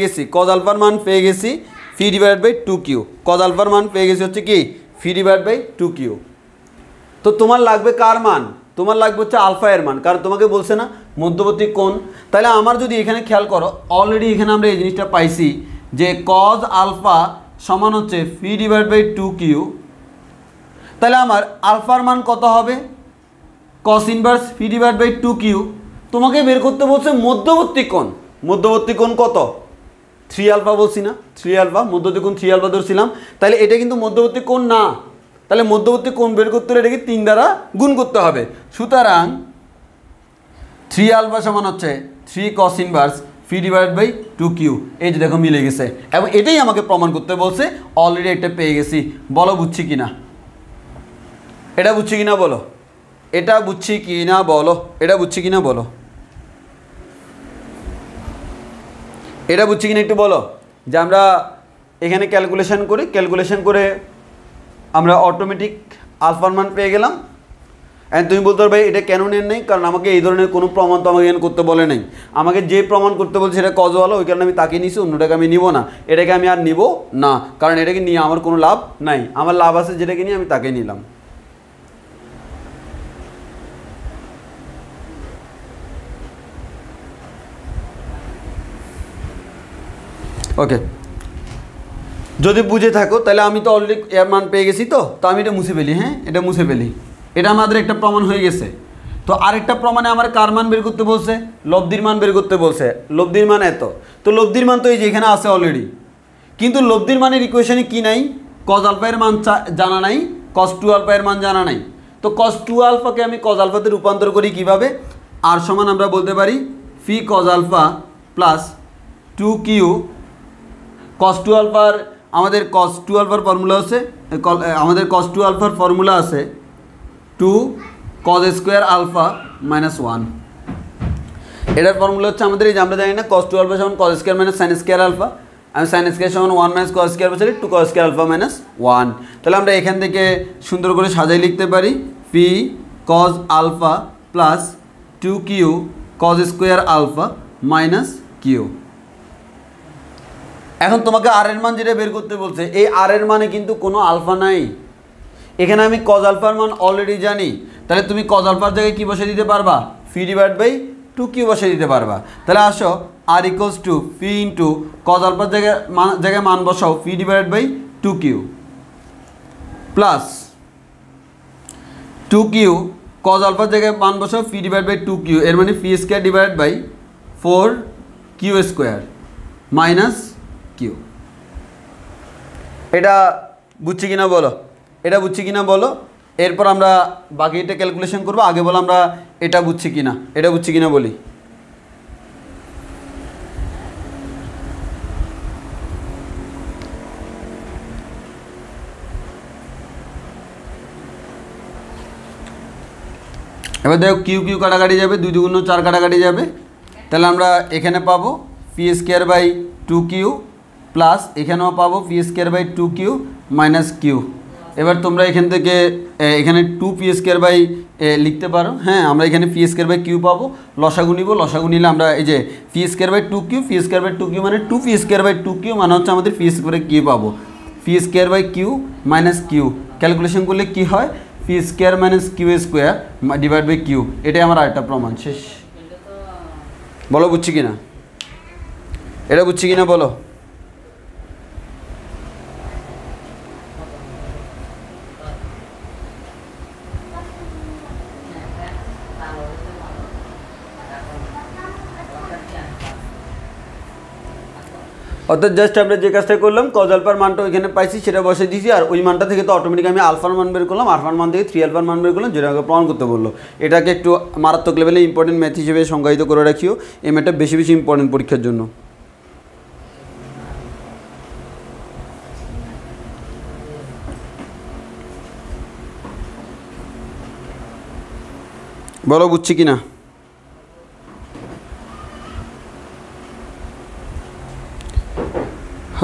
গেছি, P divide by 2q। Cos আলফার মান পেয়ে গেছি হচ্ছে কি পি ডিভাইড বাই 2q। তো তোমার লাগবে কার মান? তোমার লাগবে হচ্ছে আলফা এর মান, কারণ তোমাকে বলছে না মধ্যবর্তী কোণ। তাহলে আমার যদি এখানে খেয়াল করো, অলরেডি এখানে আমরা এই জিনিসটা পাইছি যে কজ আলফা সমান হচ্ছে পি ডিভাইড বাই 2q। তাহলে আমার আলফার মান কত হবে? Cos inverse P divide by 2q। তোমাকে বের করতে বলছে মধ্যবর্তী কোণ। মধ্যবর্তী কোণ কত? 3 আলফা বলছি না, 3 আলফা, মধ্যবর্তী কোণ 3 আলফা ধরছিলাম। তাহলে এটা কিন্তু মধ্যবর্তী কোণ না, তাহলে মধ্যবর্তী কোণ বের করতে হলে এটাকে 3 দ্বারা গুণ করতে হবে। সুতরাং 3 আলফা সমান হচ্ছে 3 cos inverse P divide by 2q। এই যে দেখো মিলে গেছে, এবং এটাই আমাকে প্রমাণ করতে বলছে। অলরেডি এটা পেয়ে গেছি। বলো বুঝছি কিনা, এটা বুঝছি কিনা বলো, এটা বুঝছি কিনা বলো, এটা বুঝছি কিনা বলো, এটা বুঝছি কিনা একটু বলো। যে আমরা এখানে ক্যালকুলেশন করে আমরা অটোমেটিক আলফার মান পেয়ে গেলাম। অ্যান্ড তুমি বলতে পারবে এটা কেন নেন নাই, কারণ আমাকে এই ধরনের কোনো প্রমাণ তো আমাকে এখানে করতে বলে নাই। আমাকে যে প্রমাণ করতে বলছে সেটা কজওয়ালা, ওই কারণে আমি তাকে নিছি, অন্যটাকে আমি নিব না। এটাকে আমি আর নিব না, কারণ এটাকে নিয়ে আমার কোনো লাভ নাই। আমার লাভ আছে যেটাকে নিয়ে আমি তাকে নিলাম। ওকে, যদি বুঝে থাকো তাহলে আমি তো অলরেডি এর মান পেয়ে গেছি। তো আমি এটা মুছে ফেলি। হ্যাঁ, এটা মুছে ফেলি। এটা আমাদের একটা প্রমাণ হয়ে গেছে। তো আরেকটা প্রমাণে আমার কার মান বের করতে বলছে? লব্ধির মান বের করতে বলছে। লব্ধির মান এত। তো লব্ধির মান তো এই যে এখানে আছে অলরেডি, কিন্তু লব্ধির মানের ইকুয়েশনে কি নাই? কজ আলফা এর মান জানা নাই, কস 2 আলফা এর মান জানা নাই। তো কস 2 আলফাকে আমি কজ আলফাতে রূপান্তর করি কিভাবে? আর সমান আমরা বলতে পারি ফি কজ আলফা প্লাস 2q। কস 2 আলফার আমাদের কস 2 আলফার ফর্মুলা আছে, কস 2 আলফার ফর্মুলা আছে 2 কজ স্কোয়ার আলফা মাইনাস 1। এটার ফর্মুলা হচ্ছে আমাদের এই যে আমরা জানি না কস 2 আলফা সমান cos square minus sine square alpha. আমি সাইন স্কোয়ার সমান 1 মাইনাস কজ স্কোয়ার বসাই 2 কজ স্কোয়ার আলফা মাইনাস 1। তাহলে আমরা এখান থেকে সুন্দর করে সাজাই লিখতে পারি P cos alpha plus 2q cos square alpha minus Q. এখন তোমাকে আর এর মান যেটা বের করতে বলছে, এই আর এর মানে কিন্তু কোনো আলফা নাই। এখানে আমি কজ আলফার মান অলরেডি জানি। তাহলে তুমি কজ আলফার জায়গায় কী বসে দিতে পারবা? ফি ডিভাইড বাই 2q বসে দিতে পারবা। তাহলে আসো আর equals to fee into cos আলফার জায়গায় মান বসাও P divide by 2q plus 2q cos আলফার জায়গায় মান বসাও ফি ডিভাইড বাই 2q, এর মানে P square divide by 4q square minus Q. এটা বুঝছি কিনা বলো, এটা বুঝছি কিনা বলো। এরপর আমরা বাকিটা ক্যালকুলেশন করবো। আগে বলো আমরা এটা বুঝছি কিনা, এটা বুঝছি কিনা বলি। এবার দেখো কিউ কিউ কাটাকাটি যাবে, 2 2 গুণ 4 কাটাকাটি যাবে। তাহলে আমরা এখানে পাবো P square by 2q plus এখানেও পাবো P square by 2q minus Q. এবার তোমরা এখান থেকে এখানে 2p স্কোয়ার বাই লিখতে পারো। হ্যাঁ, আমরা এখানে পি স্কোয়ার বাই কিউ পাবো, লসাগু নিব। লসাগু নিলে আমরা এই যে P square by 2q, P square by 2q মানে 2p স্কোয়ার বাই 2q মানে হচ্ছে আমাদের পি স্কোয়ার বাই কিউ পাবো। P square by Q minus Q calculation করলে কি হয়? P square minus Q square divide by Q, এটাই আমার আরেকটা প্রমাণ। শেষ। বলো বুঝছি কিনা, এটা বুঝছি কিনা বলো। অর্থাৎ জাস্ট আমরা যে কাজটা করলাম কজ আলফার মানটা ওইখানে পাইছি সেটা বসে দিয়েছি, আর ওই মানটা থেকে তো অটোমেটিক আমি আলফার মান বের করলাম, আলফার মান থেকে 3 আলফার মান বের করলাম, যেটা আমাকে প্রমাণ করতে বললো। এটাকে একটু মারাত্মক লেভেলে ইম্পর্টেন্ট ম্যাথ হিসেবে সংজ্ঞায়িত করে রাখিও, এই ম্যাথটা বেশি বেশি ইম্পর্টেন্ট পরীক্ষার জন্য। বলো বুঝছি কিনা।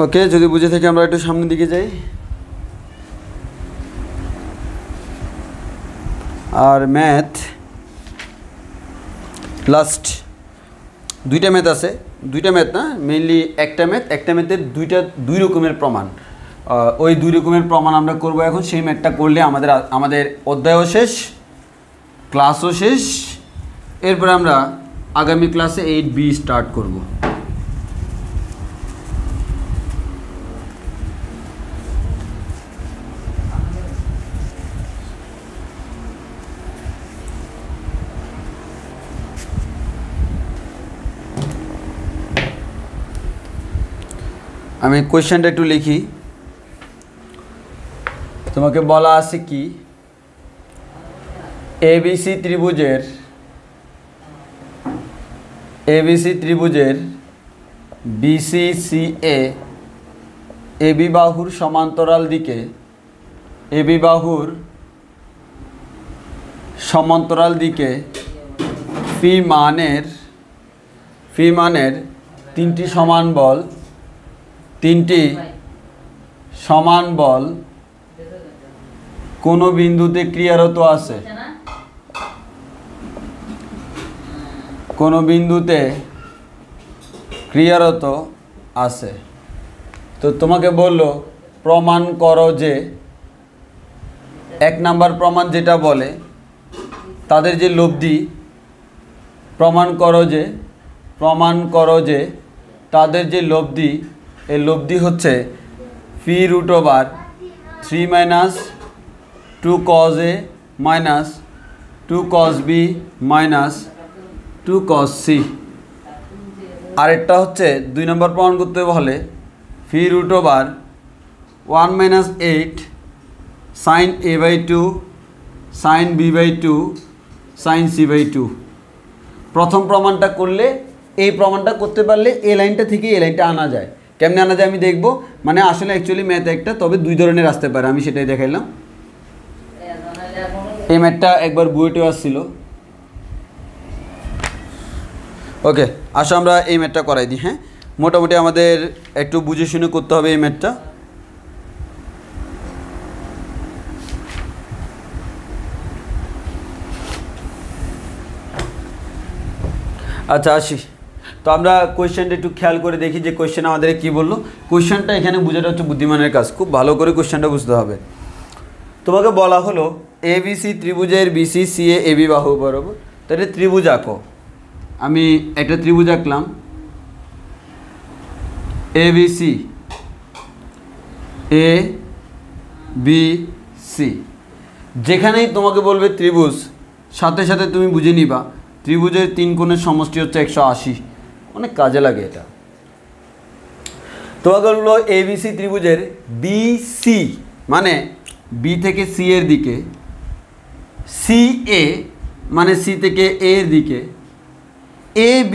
ওকে, যদি বুঝে থাকি আমরা একটু সামনের দিকে যাই। আর ম্যাথ লাস্ট দুইটা ম্যাথ আছে, দুইটা ম্যাথ না মেইনলি একটা ম্যাথের দুই রকমের প্রমাণ, ওই দুই রকমের প্রমাণ আমরা করব এখন। সেই ম্যাথটা করলে আমাদের অধ্যায়ও শেষ, ক্লাসও শেষ। এরপরে আমরা আগামী ক্লাসে 8B স্টার্ট করব। আমি কোয়েশ্চেনটা একটু লিখি। তোমাকে বলা আছে কি, এবিসি ত্রিভুজের BCCA এবি বাহুর সমান্তরাল দিকে ফি মানের তিনটি সমান বল কোনো বিন্দুতে ক্রিয়ারত আছে, তো তোমাকে বললো প্রমাণ করো যে, এক নাম্বার প্রমাণ যেটা বলে তাদের যে লব্ধি, প্রমাণ করো যে তাদের যে লব্ধি, এই লব্ধি হচ্ছে P root over 3 minus 2 cos A minus 2 cos B minus 2 cos C। আরেকটা হচ্ছে 2 নম্বর প্রমাণ করতে হলে phi root over 1 minus 8 sine A by 2 sine B by 2 sine C by 2। প্রথম প্রমাণটা করলে, এই প্রমাণটা করতে পারলে এই লাইনটা থেকে এই লাইনটা আনা যায়। কেমনে আনা যায় আমি দেখব, মানে আসলে অ্যাকচুয়ালি ম্যাথ একটা, তবে দুই ধরনের আসতে পারে, আমি সেটাই দেখাইলাম। এই ম্যাথটা একবার বুয়েটেও আসছিল। ওকে, আসো আমরা এই ম্যাথটা করাই দিই। হ্যাঁ, মোটামুটি আমাদের একটু বুঝে শুনে করতে হবে এই ম্যাথটা। আচ্ছা আসি, তো আমরা কোয়েশ্চেনটা একটু খেয়াল করে দেখি যে কোয়েশ্চেন আমাদের কি বললো। কোয়েশ্চেনটা এখানে বোঝাটা হচ্ছে বুদ্ধিমানের কাজ, খুব ভালো করে কোয়েশ্চেনটা বুঝতে হবে। তোমাকে বলা হলো এবিসি ত্রিভুজের BCCA এবি বাহু বরাবর, তো এটা ত্রিভুজ আঁকো। আমি একটা ত্রিভুজ আঁকলাম ABC ABC। যেখানেই তোমাকে বলবে ত্রিভুজ, সাথে সাথে তুমি বুঝে নিবা ত্রিভুজের 3 কোণের সমষ্টি হচ্ছে 180। অনেক কাজে লাগে এটা। তোমাকে বললো ABC ত্রিভুজের BC মানে B থেকে C এর দিকে, CA মানে C থেকে A এর দিকে, AB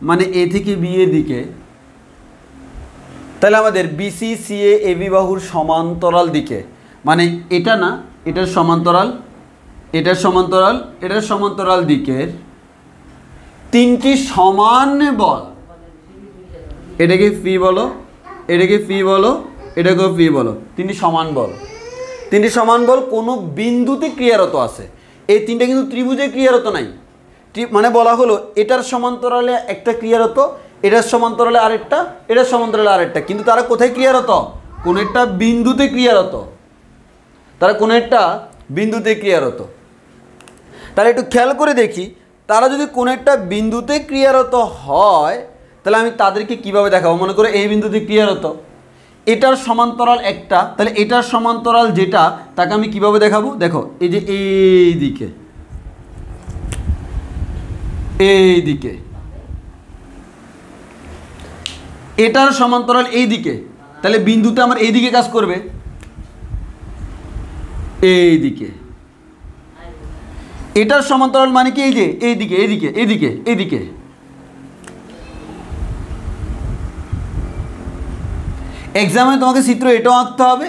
মানে A থেকে B এর দিকে। তাহলে আমাদের BCCA AB বাহুর সমান্তরাল দিকে, মানে এটা না, এটার সমান্তরাল দিকের তিনটি সমান বল, এটাকে ফি বলো, এটাকেও ফি বলো, তিনটি সমান বল কোনো বিন্দুতে ক্রিয়ারত আছে। এই তিনটা কিন্তু ত্রিভুজে ক্রিয়ারত নাই, মানে বলা হলো এটার সমান্তরালে একটা ক্রিয়ারত, এটার সমান্তরালে আরেকটা, এটার সমান্তরালে আরেকটা, কিন্তু তারা কোথায় ক্রিয়ারত? কোনো একটা বিন্দুতে ক্রিয়ারত। তারা কোনো একটা বিন্দুতে ক্রিয়ারত। তাহলে একটু খেয়াল করে দেখি, তারা যদি কোনো একটা বিন্দুতে ক্রিয়ারত হয় তাহলে আমি তাদেরকে কিভাবে দেখাবো। মনে করো এই বিন্দুতে ক্রিয়ারত, এটার সমান্তরাল একটা, তাহলে এটার সমান্তরাল যেটা তাকে আমি কিভাবে দেখাবো। দেখো এই যে এই দিকে, এই দিকে, এটার সমান্তরাল এই দিকে, তাহলে বিন্দুতে আমার এই দিকে কাজ করবে, এই দিকে। এটার সমান্তরাল মানে কি, এই যে এইদিকে, এইদিকে, এইদিকে, এইদিকে। এক্সামে তোমাকে চিত্র এটাও আঁকতে হবে,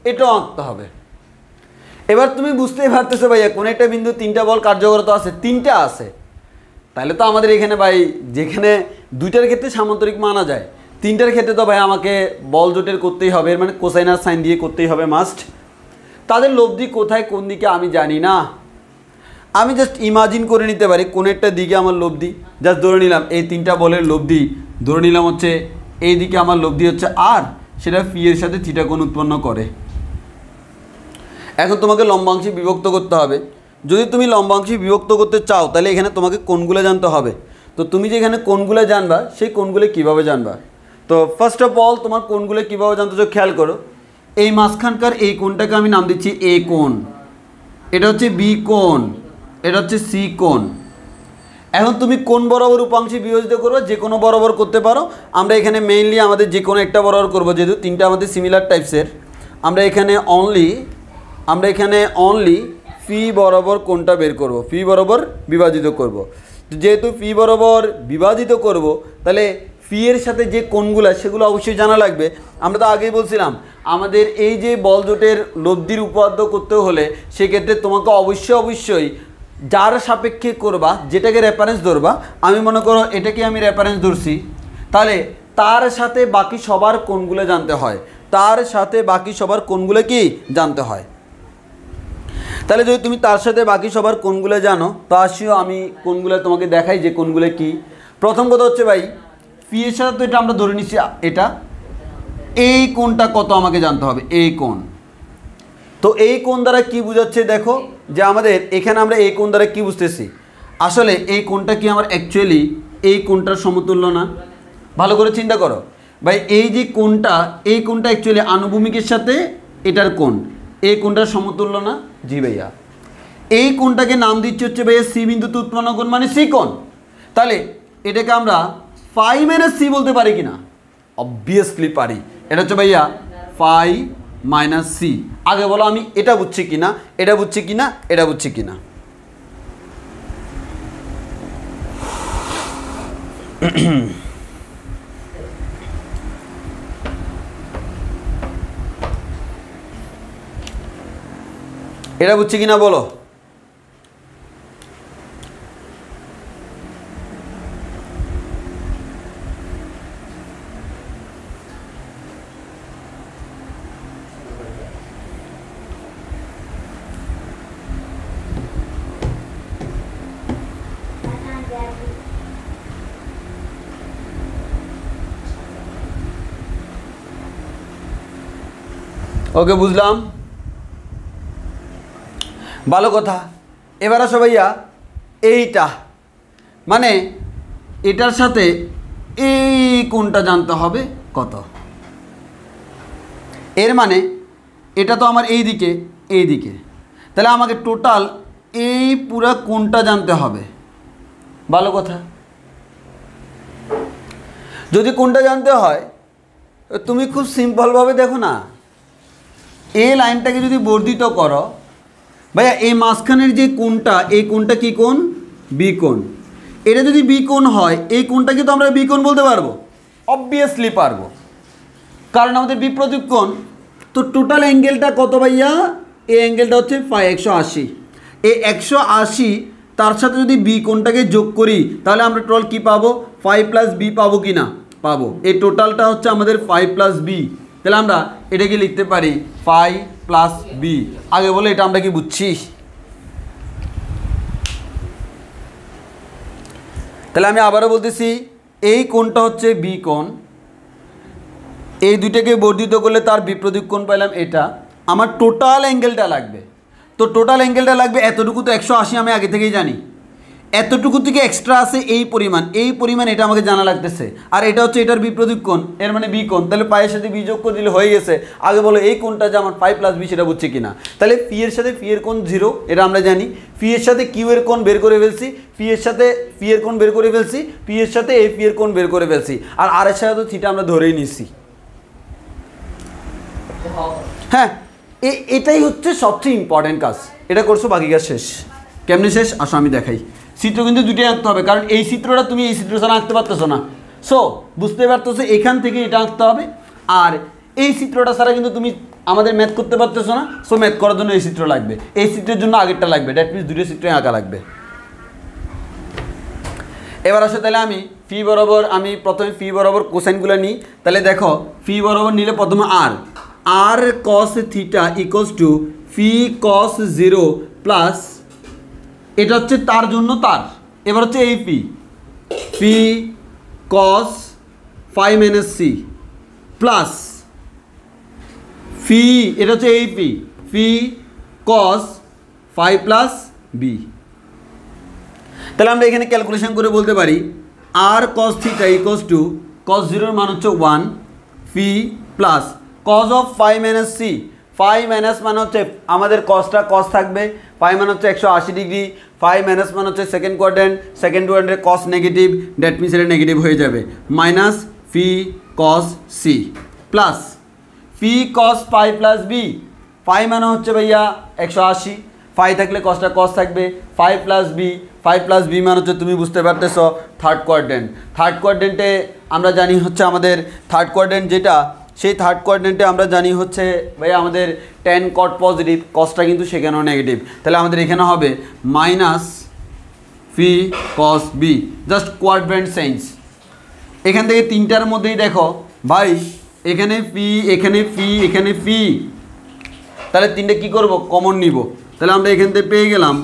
এটাও আঁকতে হবে। এবার তুমি বুঝতেই পারতেছো ভাইয়া কোন একটা বিন্দু তিনটা বল কার্যকরতা আছে, তিনটা আছে। তাহলে তো আমাদের এখানে ভাই যেখানে দুইটার ক্ষেত্রে সামান্তরিক মানা যায়, তিনটার ক্ষেত্রে তো ভাই আমাকে বল জোটের করতেই হবে, মানে কোসাইন আর সাইন দিয়ে করতেই হবে মাস্ট। তাদের লব্ধি কোথায় কোন দিকে আমি জানি না, আমি জাস্ট ইমাজিন করে নিতে পারি কোন একটা দিকে আমার লব্ধি। জাস্ট ধরে নিলাম এই তিনটা বলের লব্ধি, ধরে নিলাম হচ্ছে এই দিকে আমার লব্ধি হচ্ছে আর, সেটা ফি এর সাথে থিটা কোণ উৎপন্ন করে। এখন তোমাকে লম্বাংশে বিভক্ত করতে হবে। যদি তুমি লম্বাংশে বিভক্ত করতে চাও তাহলে এখানে তোমাকে কোণগুলো জানতে হবে। তো তুমি যে এখানে কোণগুলো জানবা, সেই কোণগুলো কীভাবে জানবা? তো ফার্স্ট অফ অল তোমার কোণগুলো কীভাবে জানতে চাও খেয়াল করো। এই মাঝখানকার এই কোণটাকে আমি নাম দিচ্ছি এ কোণ, এটা হচ্ছে বি কোণ, এটা হচ্ছে সি কোণ। এখন তুমি কোন বরাবর উপাংশে বিভাজিত করবে, যে কোনো বরাবর করতে পারো। আমরা এখানে মেইনলি আমাদের যে কোনো একটা বরাবর করবো, যেহেতু তিনটা আমাদের সিমিলার টাইপসের। আমরা এখানে অনলি ফি বরাবর কোনটা বের করব, ফি বরাবর বিভাজিত করব। যেহেতু ফি বরাবর বিভাজিত করব তাহলে ফি এর সাথে যে কোণগুলো সেগুলো অবশ্যই জানা লাগবে। আমরা তো আগেই বলছিলাম আমাদের এই যে বল জোটের লব্ধির উপপাদ্য করতে হলে সেক্ষেত্রে তোমাকে অবশ্যই যার সাপেক্ষে করবা, যেটাকে রেফারেন্স ধরবা। আমি মনে করো এটাকে আমি রেফারেন্স ধরছি, তাহলে তার সাথে বাকি সবার কোণগুলো জানতে হয়, তার সাথে বাকি সবার কোণগুলো কি জানতে হয়। তাহলে যদি তুমি তার সাথে বাকি সবার কোণগুলো জানো, তো আসিও আমি কোণগুলো তোমাকে দেখাই যে কোণগুলো কি। প্রথম কথা হচ্ছে ভাই ফি এর সাথে তো এটা আমরা ধরে নিচ্ছি, এটা এই কোণটা কত আমাকে জানতে হবে, এই কোণ। তো এই কোণ দ্বারা কি বোঝাচ্ছে দেখো, যে আমাদের এখানে আমরা এই কোণ দ্বারা কি বুঝতেছি, আসলে এই কোণটা কি আমার অ্যাকচুয়ালি এই কোণটার সমতুল্য না? ভালো করে চিন্তা করো ভাই, এই যে কোণটা, এই কোণটা অ্যাকচুয়ালি আনুভূমিকের সাথে এটার কোণ, এই কোণটার সমতুল্য না? জি ভাইয়া। এই কোণটাকে নাম দিচ্ছে হচ্ছে ভাইয়া সি বিন্দুতে উৎপন্ন কোণ, মানে সি কোণ। তাহলে এটাকে আমরা ফাই মাইনাস সি বলতে পারি কি না? অবভিয়াসলি পারি। এটা হচ্ছে ভাইয়া ফাই মাইনাস সি। আগে বলো আমি এটা বুঝছি কিনা, এটা বুঝছি কিনা, এটা বুঝছি কিনা। এটা বুঝছি কিনা বলো। ওকে, বুঝলাম, ভালো কথা। এবার আসো ভাইয়া এইটা, মানে এটার সাথে এই কোণটা জানতে হবে কত। এর মানে এটা তো আমার এই দিকে, এই দিকে, তাহলে আমাকে টোটাল এই পুরো কোণটা জানতে হবে। ভালো কথা। যদি কোণটা জানতে হয় তুমি খুব সিম্পলভাবে দেখো না, এই লাইনটাকে যদি বর্ধিত করো ভাইয়া, এই মাঝখানের যে কোণটা, এই কোণটা কি কোণ? বি কোণ। এটা যদি বি কোণ হয় এই কোণটাকে তো আমরা বি কোণ বলতে পারবো, অবভিয়াসলি পারবো, কারণ আমাদের বিপ্রতীপ কোণ। তো টোটাল অ্যাঙ্গেলটা কত ভাইয়া? এই অ্যাঙ্গেলটা হচ্ছে ফাই 180। এই 180 তার সাথে যদি বি কোণটাকে যোগ করি তাহলে আমরা টোটাল কী পাবো? ফাই প্লাস বি পাবো কি না? পাবো। এই টোটালটা হচ্ছে আমাদের ফাই প্লাস বি। তাহলে আমরা এটাকে লিখতে পারি ফাই প্লাস বি। আগে বলে এটা আমরা কি বুঝছি? তাহলে আমি আবারও বলতেছি, এই কোণটা হচ্ছে বি কোণ, এই দুইটাকে বর্ধিত করলে তার বিপ্রতীপ কোণ পাইলাম এটা। আমার টোটাল অ্যাঙ্গেলটা লাগবে, তো টোটাল অ্যাঙ্গেলটা লাগবে এতটুকু, তো 180 আমি আগে থেকেই জানি, এতটুকু থেকে এক্সট্রা আছে এই পরিমাণ এটা আমাকে জানা লাগতেছে। আর এটা হচ্ছে এটার বিপরীত কোণ, এর মানে বি কোণ, তাহলে পায়ের সাথে বি যোগ করে দিলে হয়ে গেছে। আগে বলো এই কোণটা যে আমার 5 + বি সেটা বুঝছে কিনা। তাহলে পি এর সাথে পি এর কোণ 0, এটা আমরা জানি। পি এর সাথে কিউ এর কোণ বের করে ফেলছি, পি এর সাথে পি এর কোণ বের করে ফেলছি, পি এর সাথে এ পি এর কোণ বের করে ফেলছি, আর আর এর সাথে তো থিটা আমরা ধরেই নিচ্ছি। হ্যাঁ, এটাই হচ্ছে সবচেয়ে ইম্পর্টেন্ট কাজ, এটা করছো, বাকি কাজ শেষ। কেমনে শেষ আসো আমি দেখাই। চিত্র কিন্তু দুটোই আঁকতে হবে, কারণ এই চিত্রটা তুমি এই চিত্র ছাড়া আঁকতে পারতেছো না। সো বুঝতে পারতেছো এখান থেকে এটা আঁকতে হবে, আর এই চিত্রটা ছাড়া কিন্তু তুমি আমাদের ম্যাথ করতে পারতেছো না। সো ম্যাথ করার জন্য এই চিত্র লাগবে, এই চিত্রের জন্য আগেরটা লাগবে, দ্যাট মিনস দুটো চিত্রই আঁকা লাগবে। এবার আসো তাহলে আমি ফি বরাবর, আমি প্রথমে ফি বরাবর কোসাইনগুলো নিই। তাহলে দেখো ফি বরাবর নিলে প্রথমে R cos theta equals to fee cos 0 plus, এটা হচ্ছে তার জন্য তার, এবার হচ্ছে এই ফি কস 5 - সি প্লাস ফি, এটা হচ্ছে এই ফি কস 5 + বি। তাহলে আমরা এখানে ক্যালকুলেশন করে বলতে পারি R cos theta equals to cos 0 মান হচ্ছে 1 phi plus cos of 5 - C, 5 মানে হচ্ছে আমাদের কসটা কস থাকবে, 5 মানে হচ্ছে 180 ডিগ্রি, 5 মানে হচ্ছে সেকেন্ড কোয়াড্রেন্টের কস নেগেটিভ, দ্যাট মিনস এটা নেগেটিভ হয়ে যাবে, minus phi cos C plus phi cos 5 + B. 5 মানে হচ্ছে ভাইয়া 180, 5 থাকলে কসটা কস থাকবে, 5 + বি মানে হচ্ছে তুমি বুঝতে পারতেছ থার্ড কোয়াড্রেন্টে আমরা জানি হচ্ছে আমাদের থার্ড কোয়াড্রেন্ট যেটা, সেই থার্ড কোয়াড্রেন্টে আমরা জানি হচ্ছে ভাইয়া আমাদের tan cot পজিটিভ, কসটা কিন্তু সেখানেও নেগেটিভ, তাহলে আমাদের এখানে হবে minus phi cos B, just quadrant signs. এখান থেকে তিনটার মধ্যেই দেখো ভাই এখানে ফি, এখানে ফি, এখানে ফি, তাহলে তিনটে কী করবো কমন নিব। তাহলে আমরা এখান থেকে পেয়ে গেলাম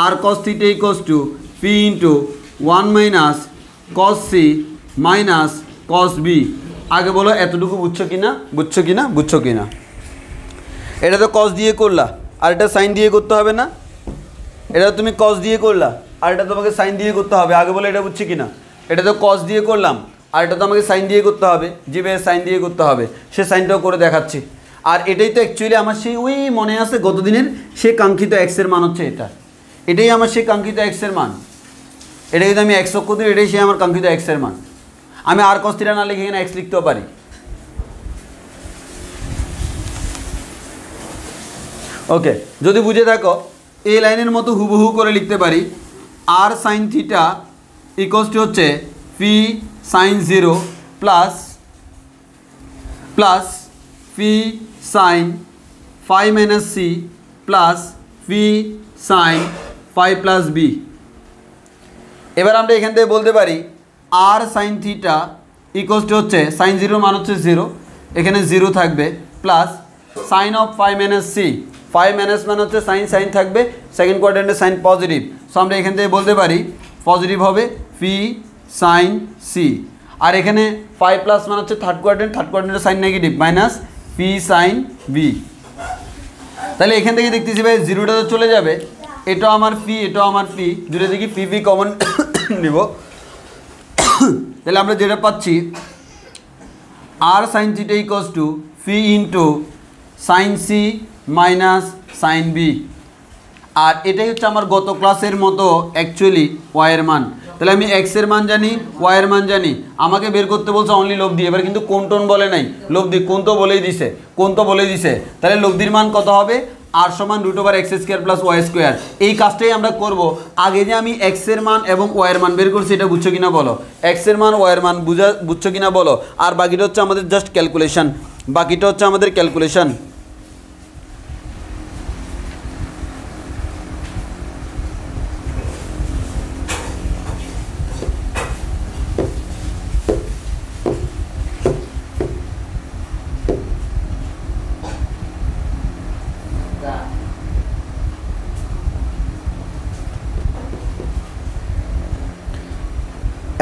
R cos theta equals to fee into 1 - cos C minus cos B. আগে বলো এতটুকু বুঝছো কিনা? এটা তো কস দিয়ে করলা, আর এটা সাইন দিয়ে করতে হবে না? এটা তুমি কস দিয়ে করলা, আর এটা তোমাকে সাইন দিয়ে করতে হবে। আগে বলো এটা বুঝছি কিনা? এটা তো কস দিয়ে করলাম, আর এটা তো আমাকে সাইন দিয়ে করতে হবে, যেভাবে সাইন দিয়ে করতে হবে সে সাইনটাও করে দেখাচ্ছি। আর এটাই তো অ্যাকচুয়ালি আমার সেই ওই মনে আছে গতদিনের সে কাঙ্ক্ষিত এক্সের মান হচ্ছে এটা, এটাই আমার সেই কাঙ্ক্ষিত এক্সের মান। এটা যদি আমি এক্স অক্ষ দিই, এটাই সে আমার কাঙ্ক্ষিত এক্সের মান। আমি আর কস থিটা না লিখে এখানে এক্স লিখতেও পারি। ওকে, যদি বুঝে থাকো এই লাইনের মতো হুবহু করে লিখতে পারি আর সাইন থিটা ইকুয়ালস টু হচ্ছে ফি সাইন 0 প্লাস ফি সাইন 5 - সি প্লাস ফি সাইন 5 + বি। এবার আমরা এখান থেকে বলতে পারি আর সাইন থিটা ইকুয়ালস টু হচ্ছে সাইন 0 মান হচ্ছে 0, এখানে 0 থাকবে, প্লাস সাইন অফ 5 - সি, 5 - মানে হচ্ছে সাইন থাকবে, সেকেন্ড কোয়াড্রেন্টে সাইন পজিটিভ। সো আমরা এখান থেকে বলতে পারি পজিটিভ হবে ফি সাইন সি, আর এখানে 5 + মানে হচ্ছে third কোয়াড্রেন্টে sign negative, minus P sign B. তাহলে এখান থেকে দেখতেছি ভাই 0টা তো চলে যাবে, এটাও আমার ফি, এটাও আমার ফি, দুটো দেখি ফি কমন নিব। তাহলে আমরা যেটা পাচ্ছি R sine theta equals to fee into sine C minus sine B. আর এটাই হচ্ছে আমার গত ক্লাসের মতো অ্যাকচুয়ালি ওয়াইয়ের মান। তাহলে আমি এক্সের মান জানি, ওয়াইয়ের মান জানি, আমাকে বের করতে বলছে অনলি লব্ধি। এবার কিন্তু কোণ টোন বলে নাই, লব্ধি, কোণ তো বলেই দিছে। তাহলে লব্ধির মান কত হবে? আর সমান √x² + y²। এই কাজটাই আমরা করব। আগে যে আমি এক্সের মান এবং ওয়াইয়ের মান বের করছি এটা বুঝছো কিনা বলো, এক্সের মান ওয়াইয়ের মান বুঝছো কিনা বলো। আর বাকিটা হচ্ছে আমাদের জাস্ট ক্যালকুলেশন,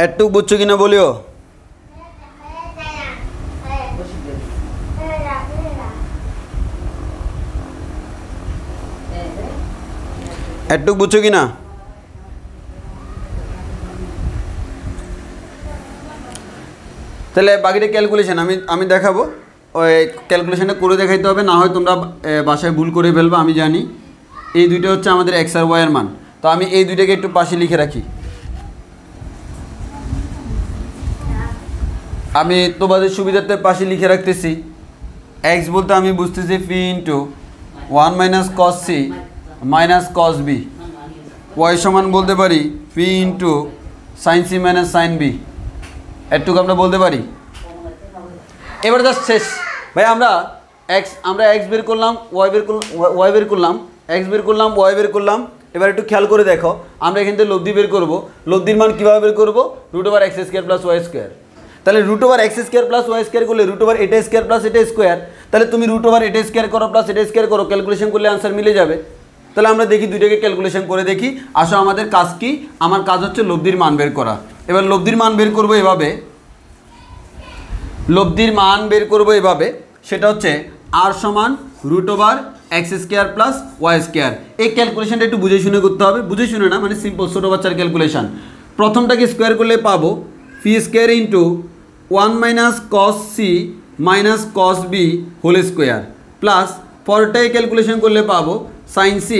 একটু বুঝছো কিনা বলিও। একটু বুঝছো কি না? তাহলে বাকিটা ক্যালকুলেশন আমি দেখাবো, ওই ক্যালকুলেশনটা করে দেখাইতে হবে, না হয় তোমরা বাসায় ভুল করে ফেলবো আমি জানি। এই দুইটা হচ্ছে আমাদের এক্স আর ওয়াই এর মান, তো আমি এই দুইটাকে একটু পাশে লিখে রাখি। আমি তোমাদের সুবিধার্থে পাশে লিখে রাখতেছি। এক্স বলতে আমি বুঝতেছি P into 1 minus cos C minus cos B. Y সমান বলতে পারি P into sine C minus sine B. এটুকু আমরা বলতে পারি। এবার জাস্ট শেষ ভাই, আমরা এক্স বের করলাম, ওয়াই বের করলাম, এক্স বের করলাম, ওয়াই বের করলাম। এবার একটু খেয়াল করে দেখো, আমরা এখান থেকে লব্ধি বের করবো। লব্ধির মান কীভাবে বের করবো? Root over X square plus Y square. তাহলে root over X square plus Y square করলে রুট ওভার এটা স্কোয়ার প্লাস এটা স্কোয়ার। তাহলে তুমি রুট ওভার এটা স্কোয়ার করো প্লাস এটা স্কোয়ার করো, ক্যালকুলেশন করলে আনসার মিলে যাবে। তাহলে আমরা দেখি দুইটাকে ক্যালকুলেশন করে দেখি। আসো আমাদের কাজ কি? আমার কাজ হচ্ছে লব্ধির মান বের করা। এবার লব্ধির মান বের করবো এভাবে, লব্ধির মান বের করবো এভাবে, সেটা হচ্ছে আর সমান root over X square plus Y square. এই ক্যালকুলেশনটা একটু বুঝে শুনে করতে হবে, বুঝে শুনে না, মানে সিম্পল ছোটো বাচ্চার ক্যালকুলেশন। প্রথমটাকে স্কোয়ার করলে পাবো P square into 1 minus cos C minus cos B whole square plus পরেরটাকে ক্যালকুলেশন করলে পাবো sine C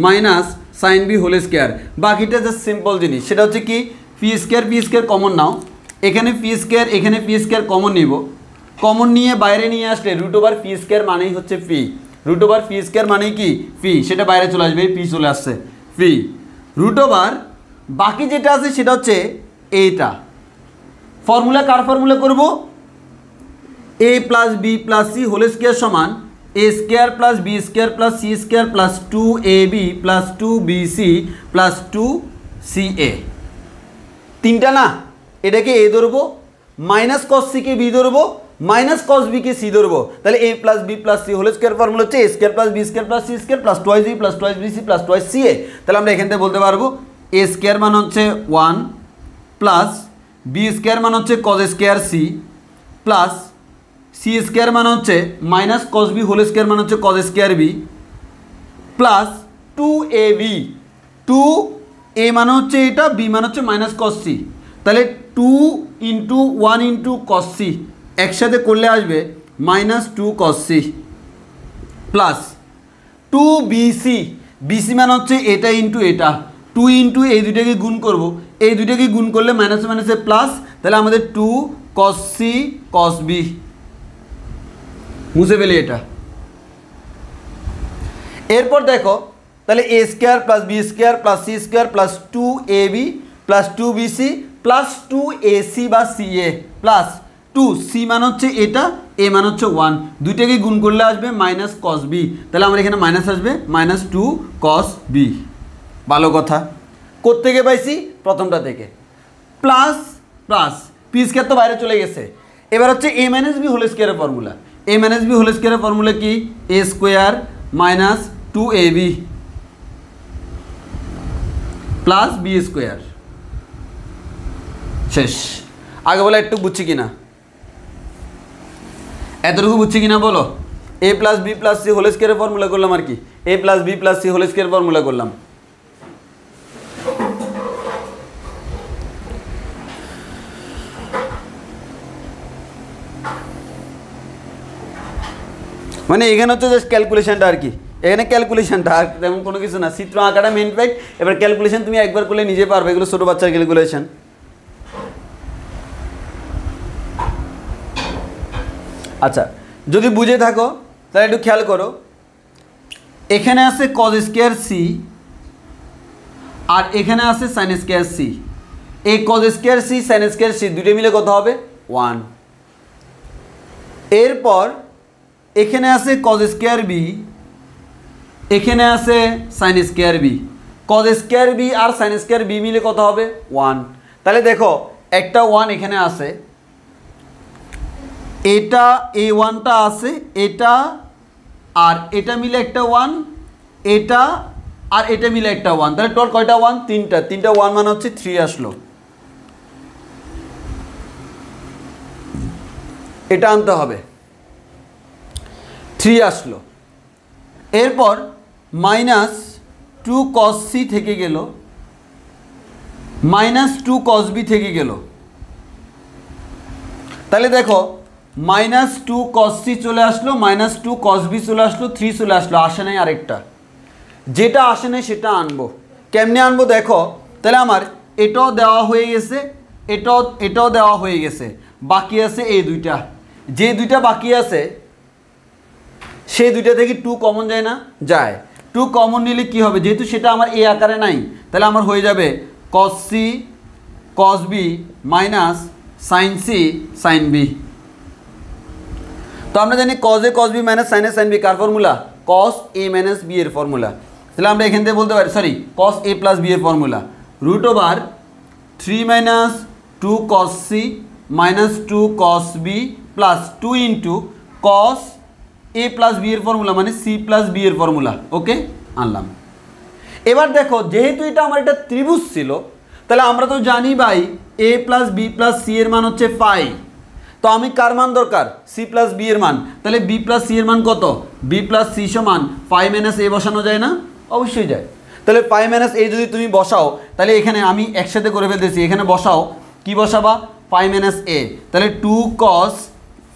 minus sine B whole square. বাকিটা জাস্ট সিম্পল জিনিস, সেটা হচ্ছে কি পি স্কোয়ার কমন নাও, এখানে পি স্কোয়ার এখানে পি স্কোয়ার কমন নিব, কমন নিয়ে বাইরে নিয়ে আসলে রুট ওভার পি স্কোয়ার মানেই হচ্ছে P, root over P square মানেই কি পি, সেটা বাইরে চলে আসবে, পি চলে আসছে পি রুট ওভার। বাকি যেটা আছে সেটা হচ্ছে এইটা ফর্মুলা, কার ফর্মুলা করব? A plus B plus C whole square সমান A square plus B square plus C square plus 2ab plus 2bc plus 2ca। তিনটা না, এটাকে এ ধরবো, মাইনাস কস সিকে বি ধরবো, মাইনাস কস বিকে সি ধরবো। তাহলে A plus B plus C whole square formula হচ্ছে A square plus B square plus C square plus twice B plus twice BC plus twice CA. তাহলে আমরা এখান থেকে বলতে পারবো এ স্কোয়ার মান হচ্ছে 1 প্লাস বি স্কোয়ার মান হচ্ছে cos square C plus C square মান হচ্ছে minus cos B whole square মান হচ্ছে cos square B plus 2ab। 2a মানে হচ্ছে এটা, বি মানে হচ্ছে মাইনাস কস সি। তাহলে 2 ইন্টু 1 ইন্টু কস সি একসাথে করলে আসবে minus 2 cos C plus 2bc। BC মানে হচ্ছে এটা ইন্টু এটা, 2 ইন্টু এই দুইটাকে গুণ করব, এই দুইটাকে গুণ করলে মাইনাস মাইনাসে প্লাস, তাহলে আমাদের 2 কস সি কস বি। মুছে ফেলি এটা। এরপর দেখো, তাহলে A square plus B square plus C square plus 2ab plus 2bc plus 2ac বা ca প্লাস 2c মান হচ্ছে এটা, এ মান হচ্ছে 1, দুইটাকে গুণ করলে আসবে মাইনাস কস বি। তাহলে আমার এখানে মাইনাস আসবে মাইনাস 2 কস বি। ভালো কথা, কোত্থেকে পাইছি? প্রথমটা থেকে। প্লাস প্লাস পি স্কোয়ার তো বাইরে চলে গেছে। এবার হচ্ছে এ মাইনাস বি হোল স্কোয়ারের formula. A minus B whole স্কোয়ারের ফর্মুলা কি? A square minus 2ab plus B square. শেষ। আগে বলে একটু বুঝছি কিনা, এতটুকু বুঝছি কিনা বলো? A plus B plus C whole স্কোয়ারের ফর্মুলা করলাম আর কি, A plus B plus C whole square formula করলাম। মানে এখানে হচ্ছে জাস্ট ক্যালকুলেশনটা আর কি, এখানে ক্যালকুলেশনটা আর তেমন কোনো কিছু না। চিত্র আঁকাটা মেন ফ্যাক্ট, এবার ক্যালকুলেশন তুমি একবার করলে নিজে পারবে, এগুলো ছোটো বাচ্চার ক্যালকুলেশন। আচ্ছা, যদি বুঝে থাকো তাহলে একটু খেয়াল করো, এখানে আছে কজ স্কোয়ার সি আর এখানে আছে সাইন স্কোয়ার সি। এই cos square C sine square C দুটো মিলে কত হবে? 1। এরপর এখানে আছে কজ স্কোয়ার বি, এখানে আছে sine square B. Cos square B আর সাইন স্কোয়ার বি মিলে কত হবে? 1। তাহলে দেখো একটা 1 এখানে আছে, এটা এই 1টা আছে, এটা আর এটা মিলে একটা 1, এটা আর এটা মিলে একটা 1, তাহলে টোটাল কয়টা 1? 3টা। 3টা 1 মানে হচ্ছে 3 আসলো। এটা আনতে হবে, 3 আসলো। এরপর মাইনাস টু কস সি থেকে গেল, মাইনাস টু কস বি থেকে গেল। তাহলে দেখো মাইনাস টু কস সি চলে আসলো, মাইনাস টু কস বি চলে আসলো, 3 চলে আসলো, আসে নাই আরেকটা। যেটা আসে নাই সেটা আনবো। কেমনে আনবো দেখো, তাহলে আমার এটাও দেওয়া হয়ে গেছে, এটাও দেওয়া হয়ে গেছে, বাকি আছে এই দুইটা। যে দুইটা বাকি আছে সেই দুইটা থেকে 2 কমন যায় না? যায়। 2 কমন নিলে কি হবে, যেহেতু সেটা আমার এ আকারে নাই, তাহলে আমার হয়ে যাবে cos C cos B minus sine C sine B. তো আমরা জানি cos A cos B minus sine A sine B কার ফর্মুলা? কস এ মাইনাস বি এর ফর্মুলা। তাহলে আমরা এখান থেকে বলতে পারি, sorry, cos A plus B এর formula root over 3 minus 2 cos C minus 2 cos B plus 2 into cos A plus B এর ফর্মুলা মানে সি প্লাস বি এর ফর্মুলা। ওকে, আনলাম। এবার দেখো যেহেতু এটা আমার একটা ত্রিভুজ ছিল, তাহলে আমরা তো জানি ভাই এ প্লাস বি প্লাস সি এর মান হচ্ছে ফাই। তো আমি কার মান দরকার? সি প্লাস বি এর মান। তাহলে বি প্লাস সি এর মান কত? বি প্লাস সি সমান ফাই মাইনাস এ বসানো যায় না? অবশ্যই যায়। তাহলে ফাই মাইনাস এ যদি তুমি বসাও, তাহলে এখানে আমি একসাথে করে ফেলতেছি, এখানে বসাও, কি বসাবা? ফাই মাইনাস এ। তাহলে 2 কস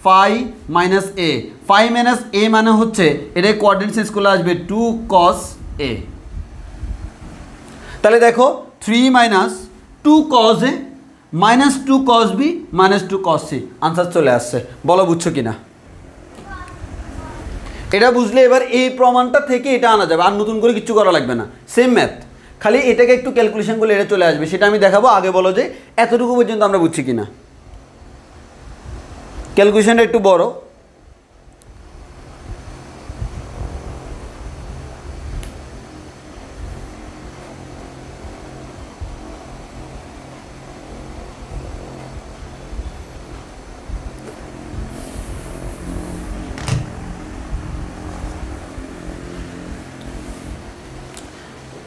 ফাই মাইনাস এ। ফাই মাইনাস এ মানে হচ্ছে এটা কোঅর্ডিনেট চেঞ্জ করলে আসবে 2 কস এ। তাহলে দেখো 3 minus 2 cos A minus 2 cos B minus 2 cos C, answer চলে আসছে। বলো বুঝছো কিনা? এটা বুঝলে এবার এই প্রমাণটা থেকে এটা আনা যাবে, আর নতুন করে কিছু করা লাগবে না, সেম ম্যাথ, খালি এটাকে একটু ক্যালকুলেশন করলে এটা চলে আসবে, সেটা আমি দেখাবো। আগে বলো যে এতটুকু পর্যন্ত আমরা বুঝছি কিনা। ক্যালকুলেশনটা একটু বড়।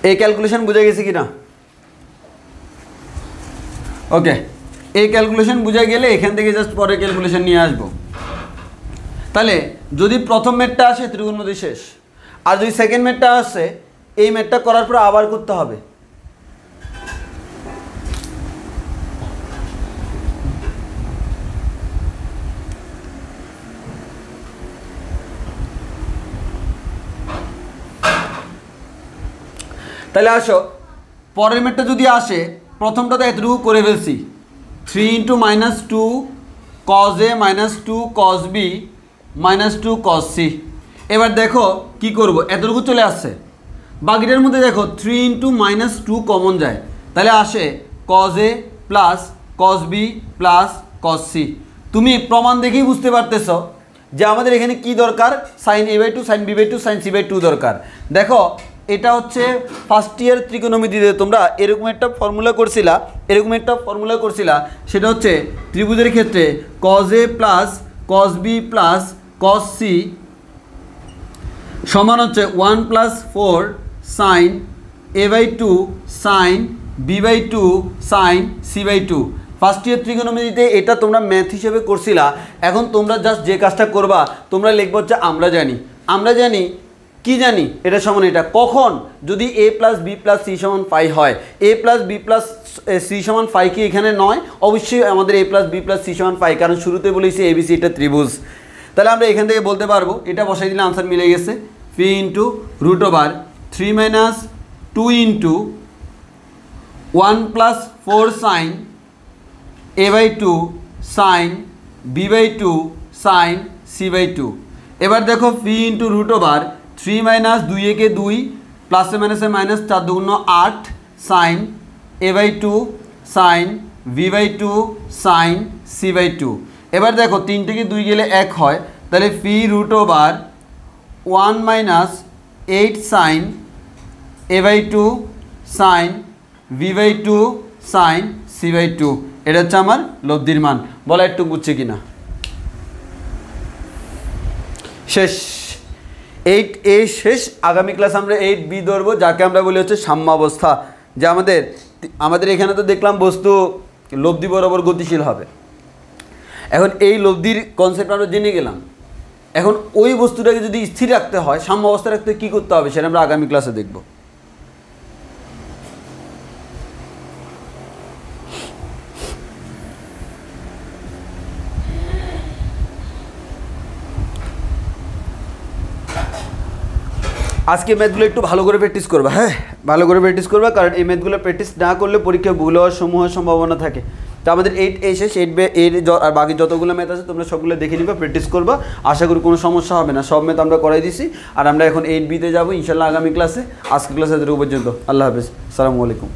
এই ক্যালকুলেশন বুঝে গেছি কিনা? ওকে, এই ক্যালকুলেশন বুঝে গেলে এখান থেকে জাস্ট পরে ক্যালকুলেশন নিয়ে আসবো। তাহলে যদি প্রথম ম্যাথটা আসে ত্রিকোণমিতি শেষ, আর যদি সেকেন্ড ম্যাথটা আসে এই ম্যাথটা করার পর আবার করতে হবে। তাহলে আসো পরের ম্যাথটা যদি আসে, প্রথমটা তো এতটুকু করে ফেলছি, 3 into minus 2 cos A minus 2 cos B minus 2 cos C. এবার দেখো কি করব, এতটুকু চলে আসছে, বাকিটার মধ্যে দেখো 3 ইন্টু মাইনাস 2 কমন যায়, তাহলে আসে cos A plus cos B plus cos C. তুমি প্রমাণ দেখেই বুঝতে পারতেছ যে আমাদের এখানে কি দরকার, sine A by 2 sine B by 2 sine C by 2 দরকার। দেখো এটা হচ্ছে ফার্স্ট ইয়ার ত্রিকোণমিতিতে তোমরা এরকম একটা ফর্মুলা করছিলা, সেটা হচ্ছে ত্রিভুজের ক্ষেত্রে cos A plus cos B plus cos C সমান হচ্ছে 1 plus 4 sine A by 2 sine B by 2 sine C by 2। First year ত্রিকোণমিতিতে এটা তোমরা ম্যাথ হিসেবে করছিলা। এখন তোমরা জাস্ট যে কাজটা করবা, তোমরা লিখবো হচ্ছে আমরা জানি কি জানি, এটা সমান এটা কখন, যদি এ প্লাস বি প্লাস সি সমান ফাই হয়। এ প্লাস বি প্লাস সি সমান ফাই কি এখানে নয়? অবশ্যই আমাদের এ প্লাস বি প্লাস সি সমান ফাই, কারণ শুরুতে বলেছি এবিসি এটা ত্রিভুজ। তাহলে আমরা এখান থেকে বলতে পারবো, এটা বসাই দিলে আনসার মিলে গেছে, P into root over 3 minus 2 into 1 plus 4 sine A by 2 sine B by 2 sine C by 2। এবার দেখো P into root over 3 minus 2 একে 2 প্লাসে মাইনাসে মাইনাস 4 দুগুণ 8 sine A by 2 sine B by 2 sine C by 2। এবার দেখো 3 থেকে 2 গেলে 1 হয়, তাহলে P root over 1 minus 8 sine A by 2 sine B by 2 sine C by 2। এটা হচ্ছে আমার লব্ধির মান। বলা একটু বুঝছে কিনা? শেষ, 8A শেষ। আগামী ক্লাস আমরা 8B ধরবো, যাকে আমরা বলি হচ্ছে সাম্যাবস্থা। যে আমাদের এখানে তো দেখলাম বস্তু লব্ধি বরাবর গতিশীল হবে। এখন এই লব্ধির কনসেপ্ট আমরা জেনে গেলাম, এখন ওই বস্তুটাকে যদি স্থির রাখতে হয়, সাম্যাবস্থা রাখতে কী করতে হবে সেটা আমরা আগামী ক্লাসে দেখব। আজকে ম্যাথগুলো একটু ভালো করে প্র্যাকটিস করবা, হ্যাঁ ভালো করে প্র্যাকটিস করবা, কারণ এই ম্যাথগুলো প্র্যাকটিস না করলে পরীক্ষায় ভুল হওয়ার সমূহ সম্ভাবনা থাকে। তো আমাদের 8A শেষ, 8B এর আর বাকি যতগুলো ম্যাথ আছে তোমরা সবগুলো দেখে নিবা, প্র্যাকটিস করবা, আশা করি কোনো সমস্যা হবে না। সব ম্যাথ আমরা করাই দিছি, আর আমরা এখন 8Bতে যাবো ইনশাল্লাহ আগামী ক্লাসে। আজকে ক্লাসে এতটুকু পর্যন্ত, আল্লাহ হাফেজ, আসসালামু আলাইকুম।